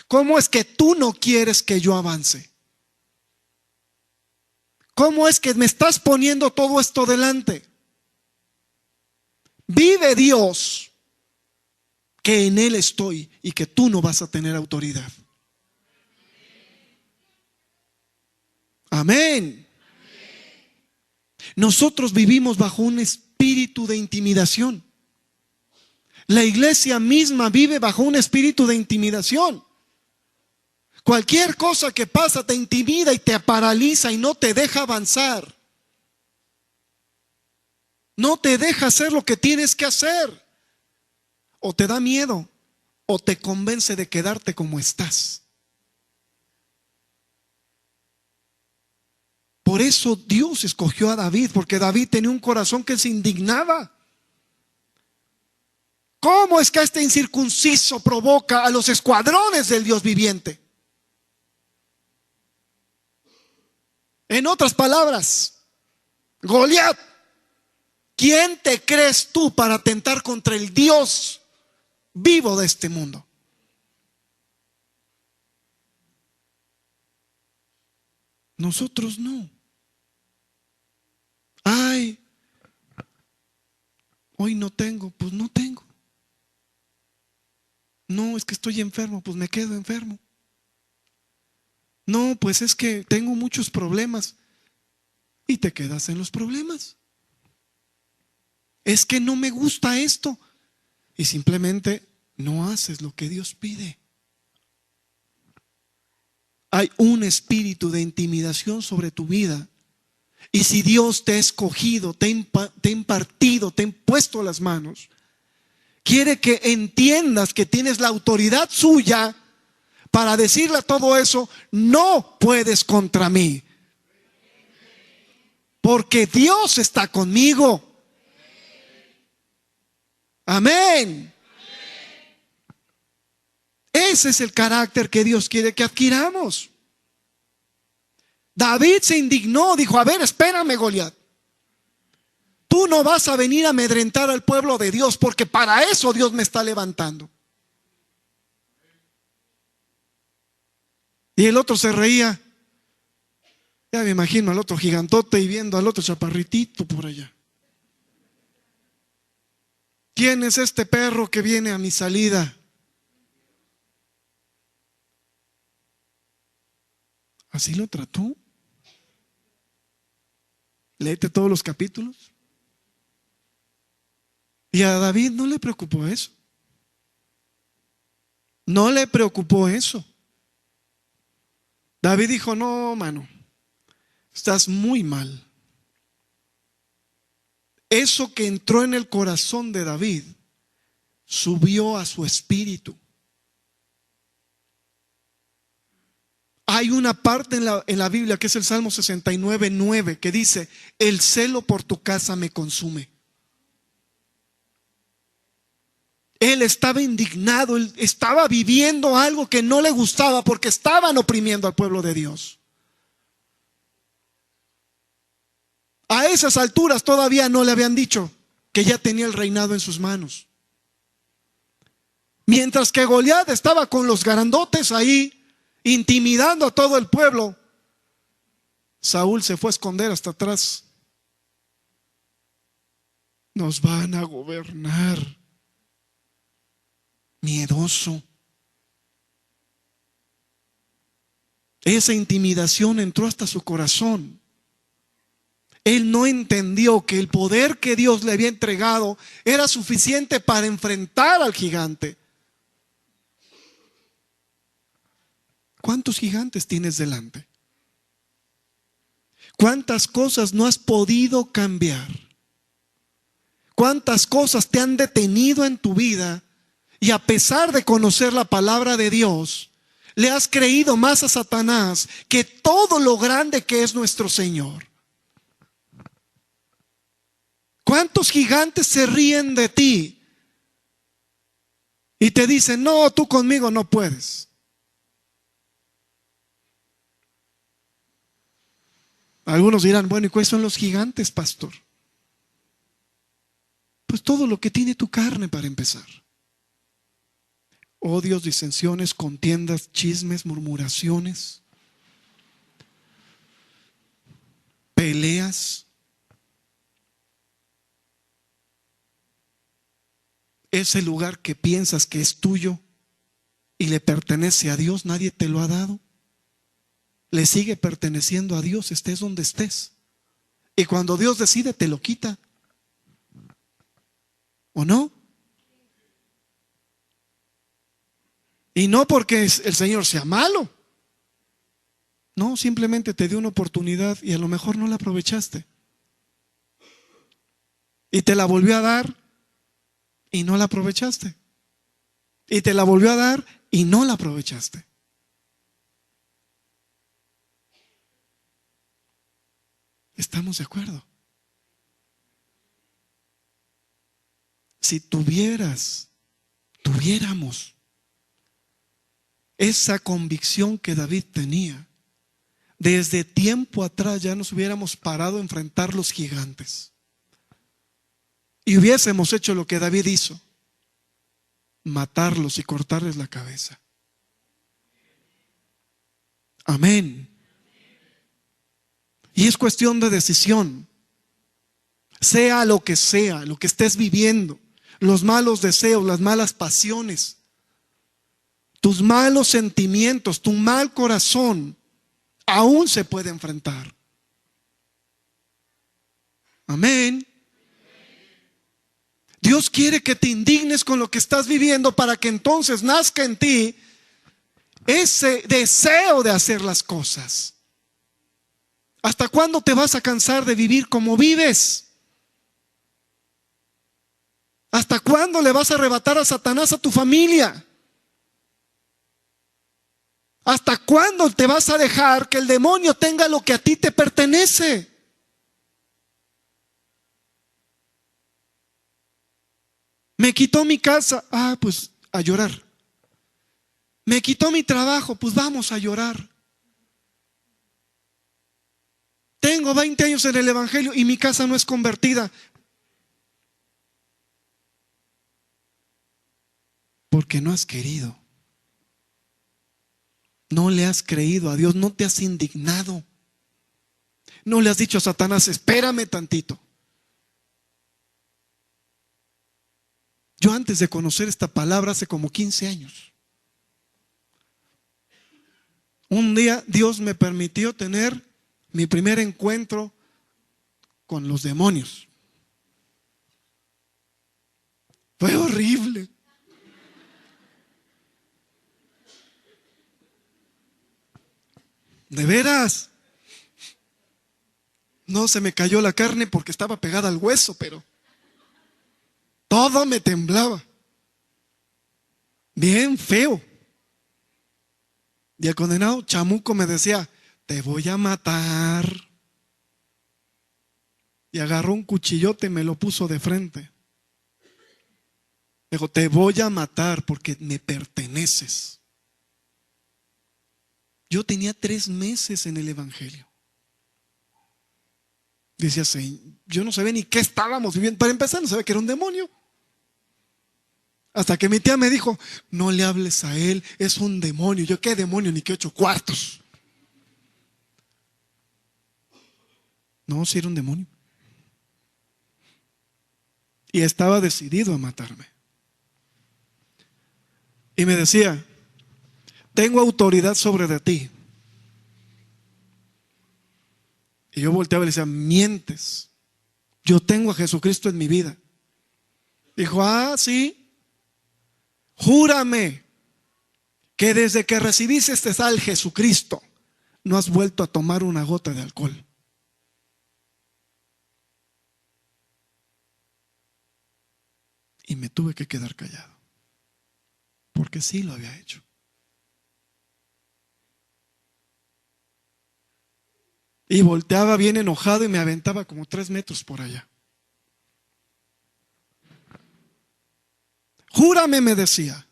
¿cómo es que tú no quieres que yo avance? ¿Cómo es que me estás poniendo todo esto delante? Vive Dios, que en Él estoy y que tú no vas a tener autoridad. Amén. Nosotros vivimos bajo un espíritu de intimidación. La iglesia misma vive bajo un espíritu de intimidación. Cualquier cosa que pasa te intimida y te paraliza y no te deja avanzar. No te deja hacer lo que tienes que hacer. O te da miedo o te convence de quedarte como estás. Por eso Dios escogió a David, porque David tenía un corazón que se indignaba. ¿Cómo es que este incircunciso provoca a los escuadrones del Dios viviente? En otras palabras, Goliat, ¿quién te crees tú para atentar contra el Dios vivo de este mundo? Nosotros no. Ay, hoy no tengo, pues no tengo. No, es que estoy enfermo, pues me quedo enfermo. No, pues es que tengo muchos problemas y te quedas en los problemas. Es que no me gusta esto. Y simplemente no haces lo que Dios pide. Hay un espíritu de intimidación sobre tu vida. Y si Dios te ha escogido, te ha impartido, te ha puesto las manos, quiere que entiendas que tienes la autoridad suya para decirle a todo eso: no puedes contra mí, porque Dios está conmigo. Amén. Ese es el carácter que Dios quiere que adquiramos. David se indignó, dijo: a ver, espérame, Goliat. Tú no vas a venir a amedrentar al pueblo de Dios, porque para eso Dios me está levantando. Y el otro se reía. Ya me imagino al otro gigantote y viendo al otro chaparritito por allá. ¿Quién es este perro que viene a mi salida? Así lo trató. Léete todos los capítulos. Y a David no le preocupó eso. No le preocupó eso. David dijo: no, mano, estás muy mal. Eso que entró en el corazón de David subió a su espíritu. Hay una parte en la Biblia que es el Salmo 69:9 que dice: el celo por tu casa me consume. Él estaba indignado, él estaba viviendo algo que no le gustaba porque estaban oprimiendo al pueblo de Dios. A esas alturas todavía no le habían dicho que ya tenía el reinado en sus manos. Mientras que Goliat estaba con los grandotes ahí, intimidando a todo el pueblo, Saúl se fue a esconder hasta atrás. Nos van a gobernar. Miedoso. Esa intimidación entró hasta su corazón. Él no entendió que el poder que Dios le había entregado era suficiente para enfrentar al gigante. ¿Cuántos gigantes tienes delante? ¿Cuántas cosas no has podido cambiar? ¿Cuántas cosas te han detenido en tu vida? Y a pesar de conocer la palabra de Dios, le has creído más a Satanás que todo lo grande que es nuestro Señor. ¿Cuántos gigantes se ríen de ti y te dicen: no, tú conmigo no puedes? Algunos dirán: bueno, ¿y cuáles son los gigantes, pastor? Pues todo lo que tiene tu carne, para empezar. Odios, disensiones, contiendas, chismes, murmuraciones, peleas. Ese lugar que piensas que es tuyo y le pertenece a Dios, nadie te lo ha dado. Le sigue perteneciendo a Dios, estés donde estés. Y cuando Dios decide, te lo quita. ¿O no? Y no porque el Señor sea malo. No, simplemente te dio una oportunidad y a lo mejor no la aprovechaste. Y te la volvió a dar y no la aprovechaste. Y te la volvió a dar y no la aprovechaste. ¿Estamos de acuerdo? Si tuviéramos esa convicción que David tenía, desde tiempo atrás ya nos hubiéramos parado a enfrentar los gigantes y hubiésemos hecho lo que David hizo: matarlos y cortarles la cabeza. Amén. Y es cuestión de decisión. Sea lo que estés viviendo, los malos deseos, las malas pasiones, tus malos sentimientos, tu mal corazón, aún se puede enfrentar. Amén. Dios quiere que te indignes con lo que estás viviendo para que entonces nazca en ti ese deseo de hacer las cosas. ¿Hasta cuándo te vas a cansar de vivir como vives? ¿Hasta cuándo le vas a arrebatar a Satanás a tu familia? ¿Hasta cuándo te vas a dejar que el demonio tenga lo que a ti te pertenece? Me quitó mi casa, pues a llorar. Me quitó mi trabajo, pues vamos a llorar. Tengo 20 años en el evangelio y mi casa no es convertida. Porque no has querido. No le has creído a Dios, no te has indignado. No le has dicho a Satanás, espérame tantito. Yo antes de conocer esta palabra hace como 15 años. Un día Dios me permitió tener mi primer encuentro con los demonios. Fue horrible. De veras. No se me cayó la carne porque estaba pegada al hueso, pero todo me temblaba. Bien feo. Y el condenado chamuco me decía, te voy a matar. Y agarró un cuchillote y me lo puso de frente. Dijo, te voy a matar porque me perteneces. Yo tenía 3 meses en el evangelio. Decía, yo no sabía ni qué estábamos viviendo. Para empezar, no sabía que era un demonio. Hasta que mi tía me dijo, no le hables a él, es un demonio. Yo, ¿qué demonio? Ni qué 8 cuartos. No, sí era un demonio. Y estaba decidido a matarme. Y me decía, tengo autoridad sobre de ti. Y yo volteaba y le decía, mientes. Yo tengo a Jesucristo en mi vida. Dijo, sí. Júrame que desde que recibiste este tal Jesucristo no has vuelto a tomar una gota de alcohol. Y me tuve que quedar callado, porque sí lo había hecho. Y volteaba bien enojado y me aventaba como 3 metros por allá. Júrame, me decía,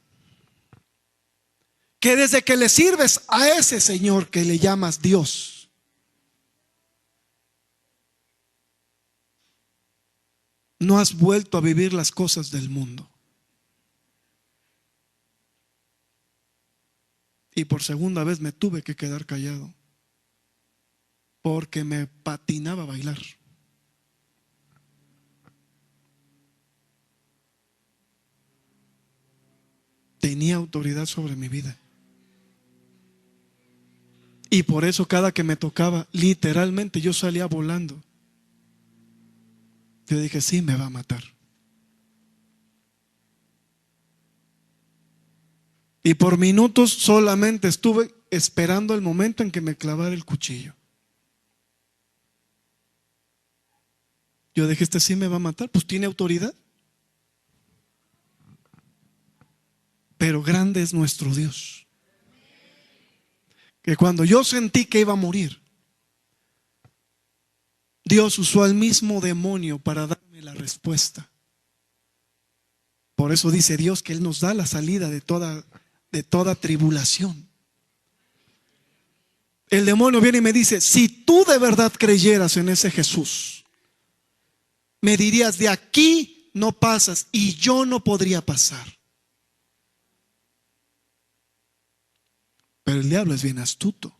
que desde que le sirves a ese Señor que le llamas Dios, no has vuelto a vivir las cosas del mundo. Y por segunda vez me tuve que quedar callado, porque me patinaba bailar. Tenía autoridad sobre mi vida. Y por eso cada que me tocaba, literalmente yo salía volando. Yo dije, sí, me va a matar. Y por minutos solamente estuve esperando el momento en que me clavara el cuchillo. Yo dije, este sí me va a matar, pues tiene autoridad. Pero grande es nuestro Dios, que cuando yo sentí que iba a morir, Dios usó al mismo demonio para darme la respuesta. Por eso dice Dios que Él nos da la salida de toda tribulación. El demonio viene y me dice, si tú de verdad creyeras en ese Jesús, me dirías, de aquí no pasas y yo no podría pasar. Pero el diablo es bien astuto.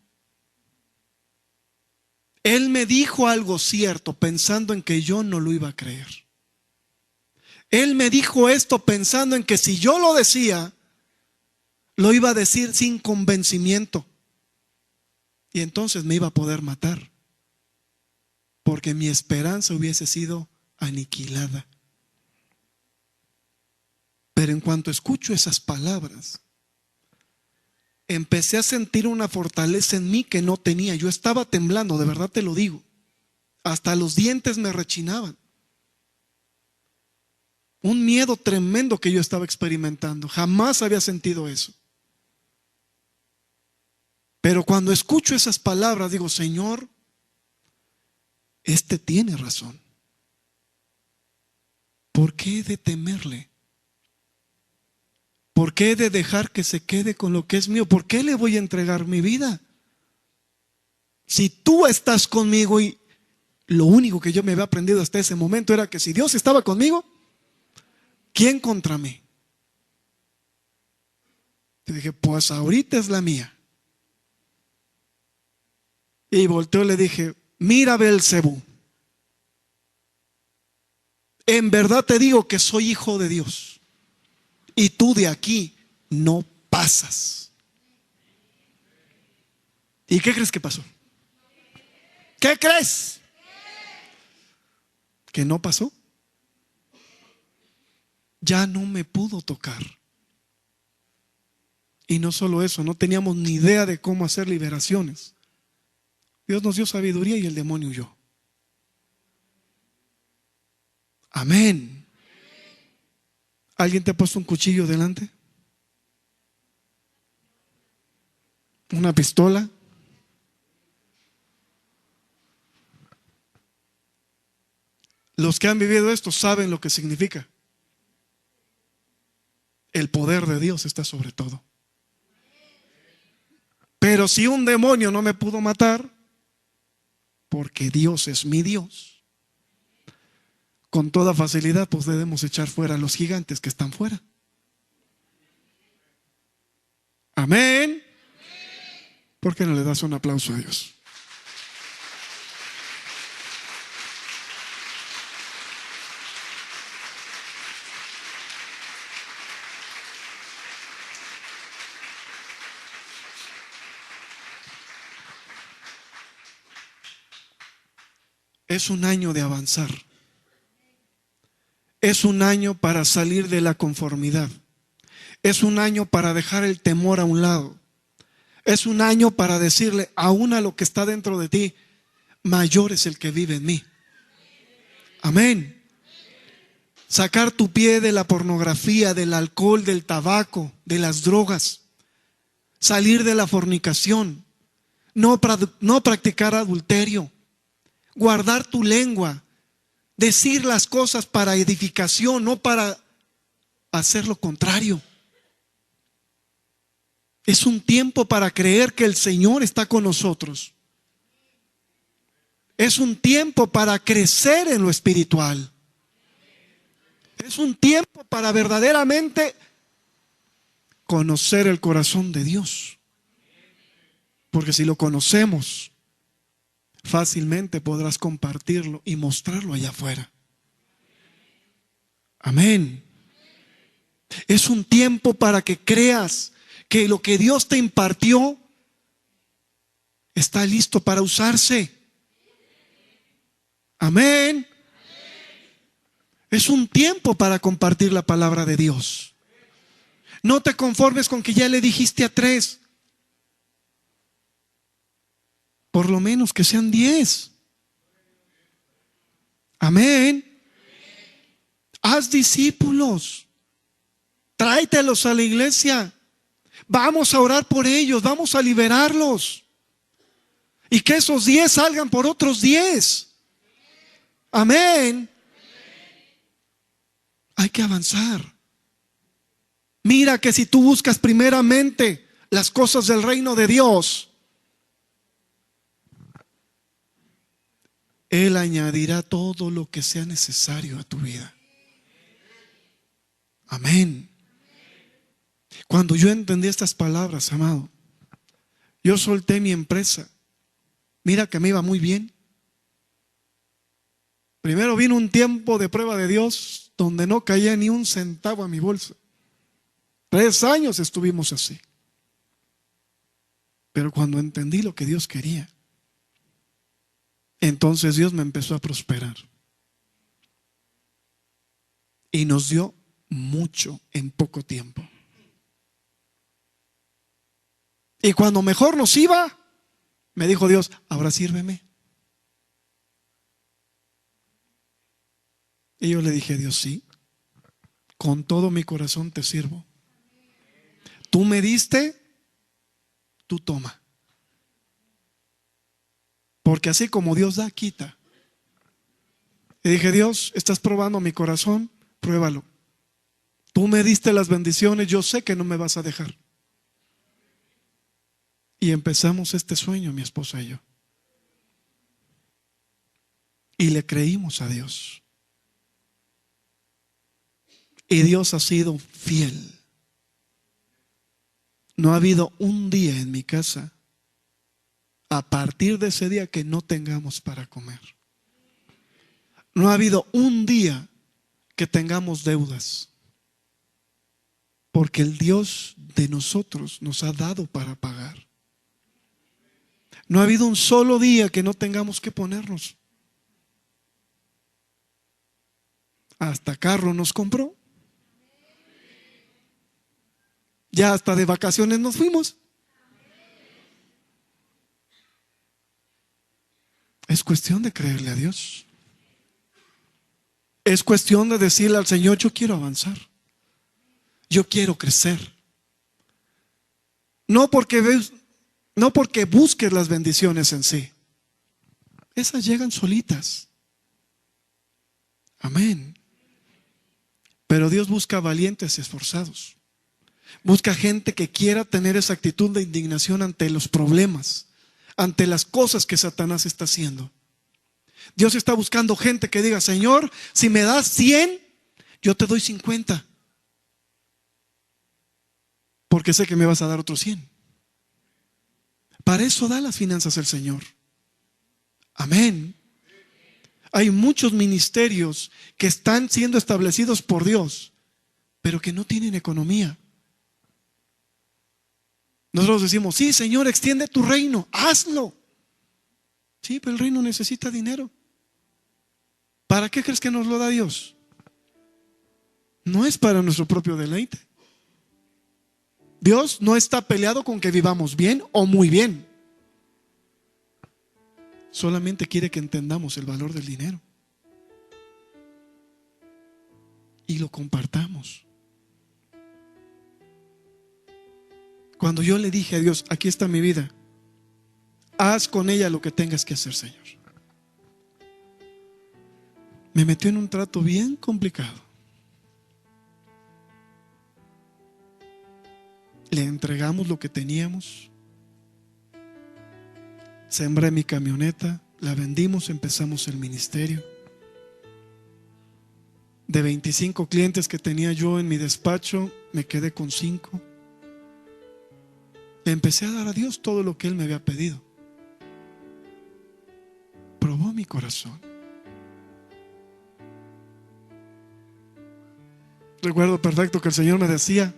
Él me dijo algo cierto pensando en que yo no lo iba a creer. Él me dijo esto pensando en que si yo lo decía, lo iba a decir sin convencimiento. Y entonces me iba a poder matar, porque mi esperanza hubiese sido aniquilada. Pero en cuanto escucho esas palabras, empecé a sentir una fortaleza en mí que no tenía. Yo estaba temblando, de verdad te lo digo. Hasta los dientes me rechinaban. Un miedo tremendo que yo estaba experimentando. Jamás había sentido eso. Pero cuando escucho esas palabras, digo, Señor, este tiene razón. ¿Por qué he de temerle? ¿Por qué he de dejar que se quede con lo que es mío? ¿Por qué le voy a entregar mi vida? Si tú estás conmigo, y lo único que yo me había aprendido hasta ese momento era que si Dios estaba conmigo, ¿quién contra mí? Y dije, pues ahorita es la mía. Y volteó y le dije, mira Beelzebú, en verdad te digo que soy hijo de Dios y tú de aquí no pasas. ¿Y qué crees que pasó? ¿Qué crees? ¿Que no pasó? Ya no me pudo tocar. Y no solo eso, no teníamos ni idea de cómo hacer liberaciones. Dios nos dio sabiduría y el demonio huyó. Amén. ¿Alguien te ha puesto un cuchillo delante? ¿Una pistola? Los que han vivido esto saben lo que significa. El poder de Dios está sobre todo. Pero si un demonio no me pudo matar, porque Dios es mi Dios, con toda facilidad pues debemos echar fuera a los gigantes que están fuera. Amén. ¿Por qué no le das un aplauso a Dios? Es un año de avanzar. Es un año para salir de la conformidad. Es un año para dejar el temor a un lado. Es un año para decirle aún a lo que está dentro de ti, mayor es el que vive en mí. Amén. Sacar tu pie de la pornografía, del alcohol, del tabaco, de las drogas. Salir de la fornicación. No practicar adulterio. Guardar tu lengua. Decir las cosas para edificación, no para hacer lo contrario. Es un tiempo para creer que el Señor está con nosotros. Es un tiempo para crecer en lo espiritual. Es un tiempo para verdaderamente conocer el corazón de Dios. Porque si lo conocemos, fácilmente podrás compartirlo y mostrarlo allá afuera. Amén. Es un tiempo para que creas que lo que Dios te impartió está listo para usarse. Amén. Es un tiempo para compartir la palabra de Dios. No te conformes con que ya le dijiste a 3. Por lo menos que sean 10. Amén. Haz discípulos. Tráetelos a la iglesia. Vamos a orar por ellos. Vamos a liberarlos. Y que esos 10 salgan por otros 10. Amén. Hay que avanzar. Mira que si tú buscas primeramente las cosas del reino de Dios, Él añadirá todo lo que sea necesario a tu vida. Amén. Cuando yo entendí estas palabras, amado, yo solté mi empresa. Mira que me iba muy bien. Primero vino un tiempo de prueba de Dios donde no caía ni un centavo a mi bolsa. 3 años estuvimos así. Pero cuando entendí lo que Dios quería, entonces Dios me empezó a prosperar. Y nos dio mucho en poco tiempo. Y cuando mejor nos iba, me dijo Dios, ahora sírveme. Y yo le dije, Dios, sí, con todo mi corazón te sirvo. Tú me diste, tú toma. Porque así como Dios da, quita. Y dije, Dios, estás probando mi corazón, pruébalo. Tú me diste las bendiciones, yo sé que no me vas a dejar. Y empezamos este sueño, mi esposa y yo. Y le creímos a Dios. Y Dios ha sido fiel. No ha habido un día en mi casa, a partir de ese día, que no tengamos para comer. No ha habido un día que tengamos deudas. Porque el Dios de nosotros nos ha dado para pagar. No ha habido un solo día que no tengamos que ponernos. Hasta carro nos compró. Ya hasta de vacaciones nos fuimos. Es cuestión de creerle a Dios. Es cuestión de decirle al Señor, yo quiero avanzar. Yo quiero crecer. No porque busques las bendiciones en sí. Esas llegan solitas. Amén. Pero Dios busca valientes y esforzados. Busca gente que quiera tener esa actitud de indignación ante los problemas, ante las cosas que Satanás está haciendo. Dios está buscando gente que diga, Señor, si me das 100, yo te doy 50. Porque sé que me vas a dar otros 100. Para eso da las finanzas el Señor. Amén. Hay muchos ministerios que están siendo establecidos por Dios, pero que no tienen economía. Nosotros decimos, sí, Señor, extiende tu reino, hazlo. Sí, pero el reino necesita dinero. ¿Para qué crees que nos lo da Dios? No es para nuestro propio deleite. Dios no está peleado con que vivamos bien o muy bien. Solamente quiere que entendamos el valor del dinero y lo compartamos. Cuando yo le dije a Dios, aquí está mi vida, haz con ella lo que tengas que hacer, Señor, me metió en un trato bien complicado. Le entregamos lo que teníamos. Sembré mi camioneta, la vendimos, empezamos el ministerio. De 25 clientes que tenía yo en mi despacho, me quedé con 5. Le empecé a dar a Dios todo lo que Él me había pedido. Probó mi corazón. Recuerdo perfecto que el Señor me decía,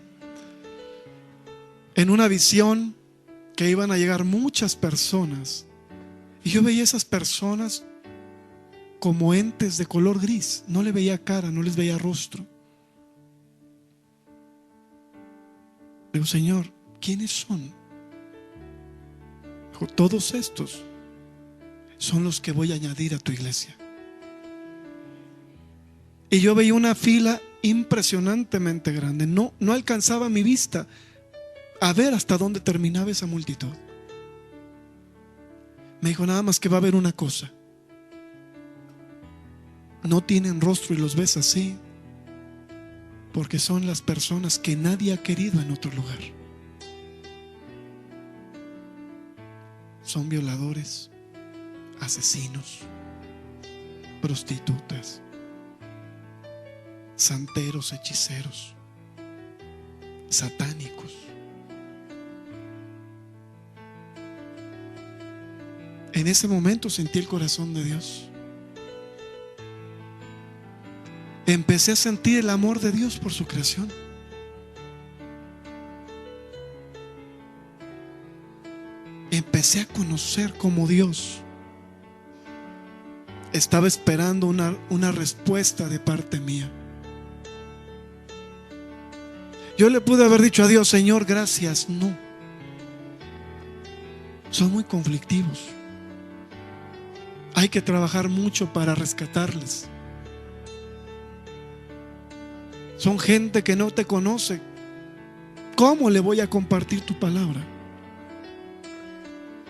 en una visión, que iban a llegar muchas personas, y yo veía esas personas como entes de color gris. No le veía cara, no les veía rostro. Digo, Señor, ¿quiénes son? Dijo, todos estos son los que voy a añadir a tu iglesia. Y yo veía una fila impresionantemente grande. No alcanzaba mi vista a ver hasta dónde terminaba esa multitud. Me dijo, nada más que va a haber una cosa. No tienen rostro y los ves así porque son las personas que nadie ha querido en otro lugar. Son violadores, asesinos, prostitutas, santeros, hechiceros, satánicos. En ese momento sentí el corazón de Dios. Empecé a sentir el amor de Dios por su creación. Empecé a conocer cómo Dios estaba esperando una respuesta de parte mía. Yo le pude haber dicho a Dios, Señor, gracias. No. Son muy conflictivos. Hay que trabajar mucho para rescatarles. Son gente que no te conoce. ¿Cómo le voy a compartir tu palabra?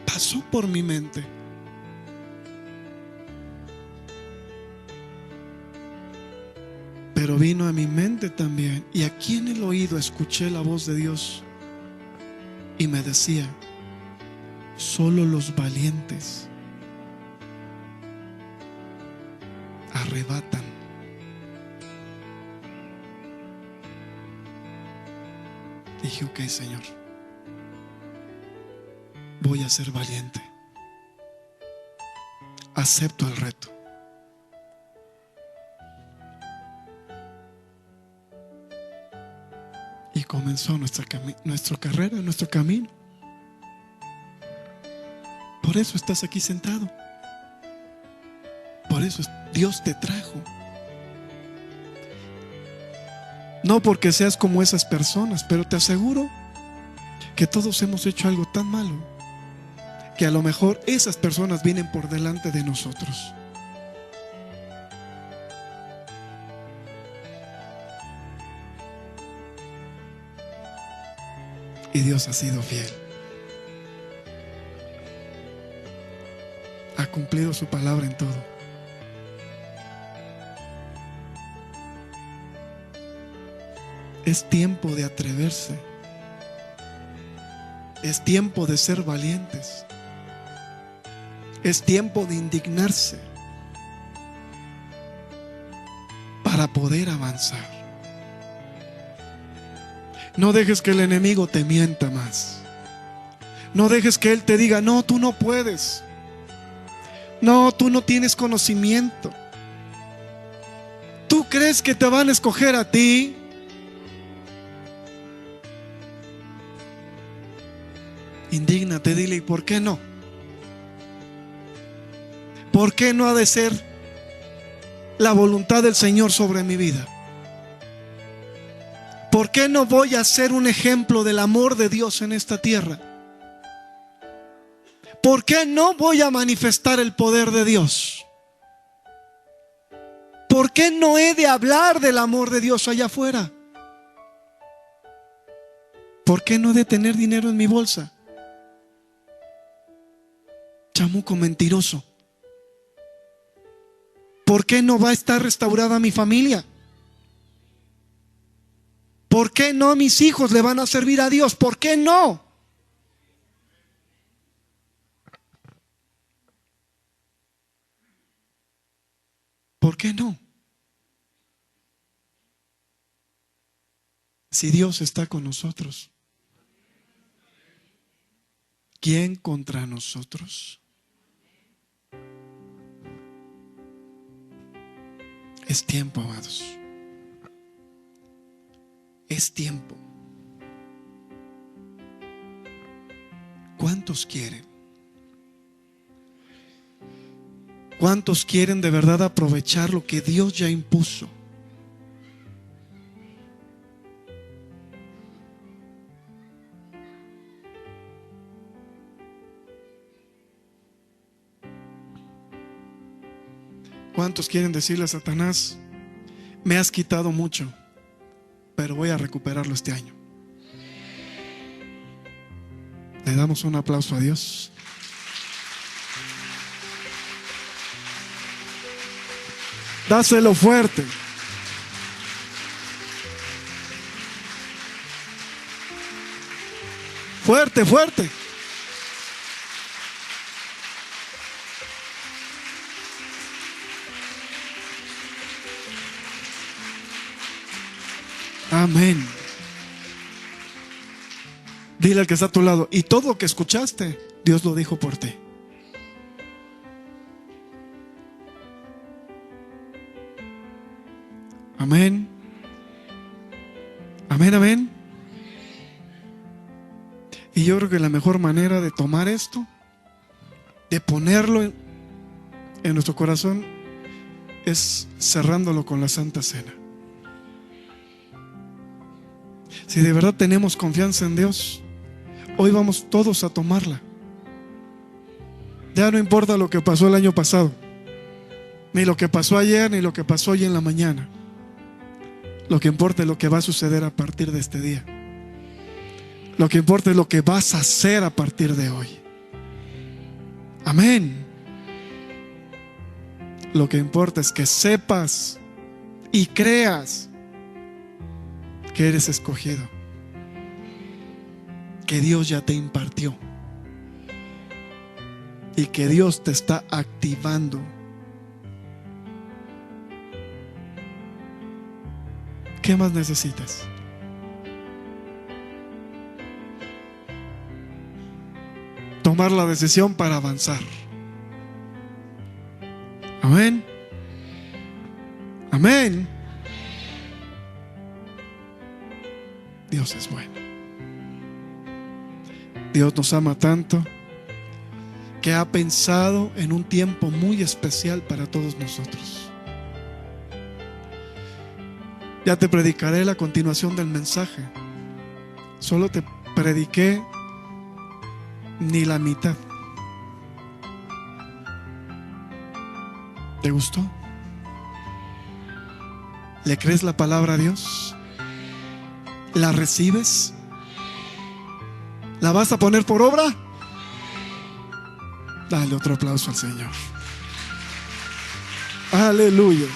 Pasó por mi mente. Pero vino a mi mente también, y aquí en el oído escuché la voz de Dios y me decía: solo los valientes arrebatan. Dije, ok, Señor, voy a ser valiente. Acepto el reto. Y comenzó nuestra carrera, nuestro camino. Por eso estás aquí sentado. Por eso Dios te trajo. No porque seas como esas personas, pero te aseguro que todos hemos hecho algo tan malo que a lo mejor esas personas vienen por delante de nosotros. Y Dios ha sido fiel. Ha cumplido su palabra en todo. Es tiempo de atreverse. Es tiempo de ser valientes. Es tiempo de indignarse para poder avanzar. No dejes que el enemigo te mienta más. No dejes que él te diga: no, tú no puedes. No, tú no tienes conocimiento. ¿Tú crees que te van a escoger a ti? Indígnate, dile: ¿y por qué no? ¿Por qué no ha de ser la voluntad del Señor sobre mi vida? ¿Por qué no voy a ser un ejemplo del amor de Dios en esta tierra? ¿Por qué no voy a manifestar el poder de Dios? ¿Por qué no he de hablar del amor de Dios allá afuera? ¿Por qué no he de tener dinero en mi bolsa? Chamuco mentiroso. ¿Por qué no va a estar restaurada mi familia? ¿Por qué no mis hijos le van a servir a Dios? ¿Por qué no? ¿Por qué no? Si Dios está con nosotros, ¿quién contra nosotros? Es tiempo, amados. Es tiempo. ¿Cuántos quieren? ¿Cuántos quieren de verdad aprovechar lo que Dios ya impuso? ¿Cuántos quieren decirle a Satanás: me has quitado mucho, pero voy a recuperarlo este año? Le damos un aplauso a Dios. Dáselo fuerte. Fuerte, fuerte. Amén. Dile al que está a tu lado: y todo lo que escuchaste, Dios lo dijo por ti. Amén. Amén, amén. Y yo creo que la mejor manera de tomar esto, de ponerlo en nuestro corazón, es cerrándolo con la Santa Cena. Si de verdad tenemos confianza en Dios, hoy vamos todos a tomarla. Ya no importa lo que pasó el año pasado, ni lo que pasó ayer, ni lo que pasó hoy en la mañana. Lo que importa es lo que va a suceder a partir de este día. Lo que importa es lo que vas a hacer a partir de hoy. Amén. Lo que importa es que sepas y creas que eres escogido, que Dios ya te impartió y que Dios te está activando. ¿Qué más necesitas? Tomar la decisión para avanzar. Amén. Amén. Dios es bueno. Dios nos ama tanto que ha pensado en un tiempo muy especial para todos nosotros. Ya te predicaré la continuación del mensaje. Solo te prediqué ni la mitad. ¿Te gustó? ¿Le crees la palabra a Dios? ¿La recibes? ¿La vas a poner por obra? Dale otro aplauso al Señor. Aleluya.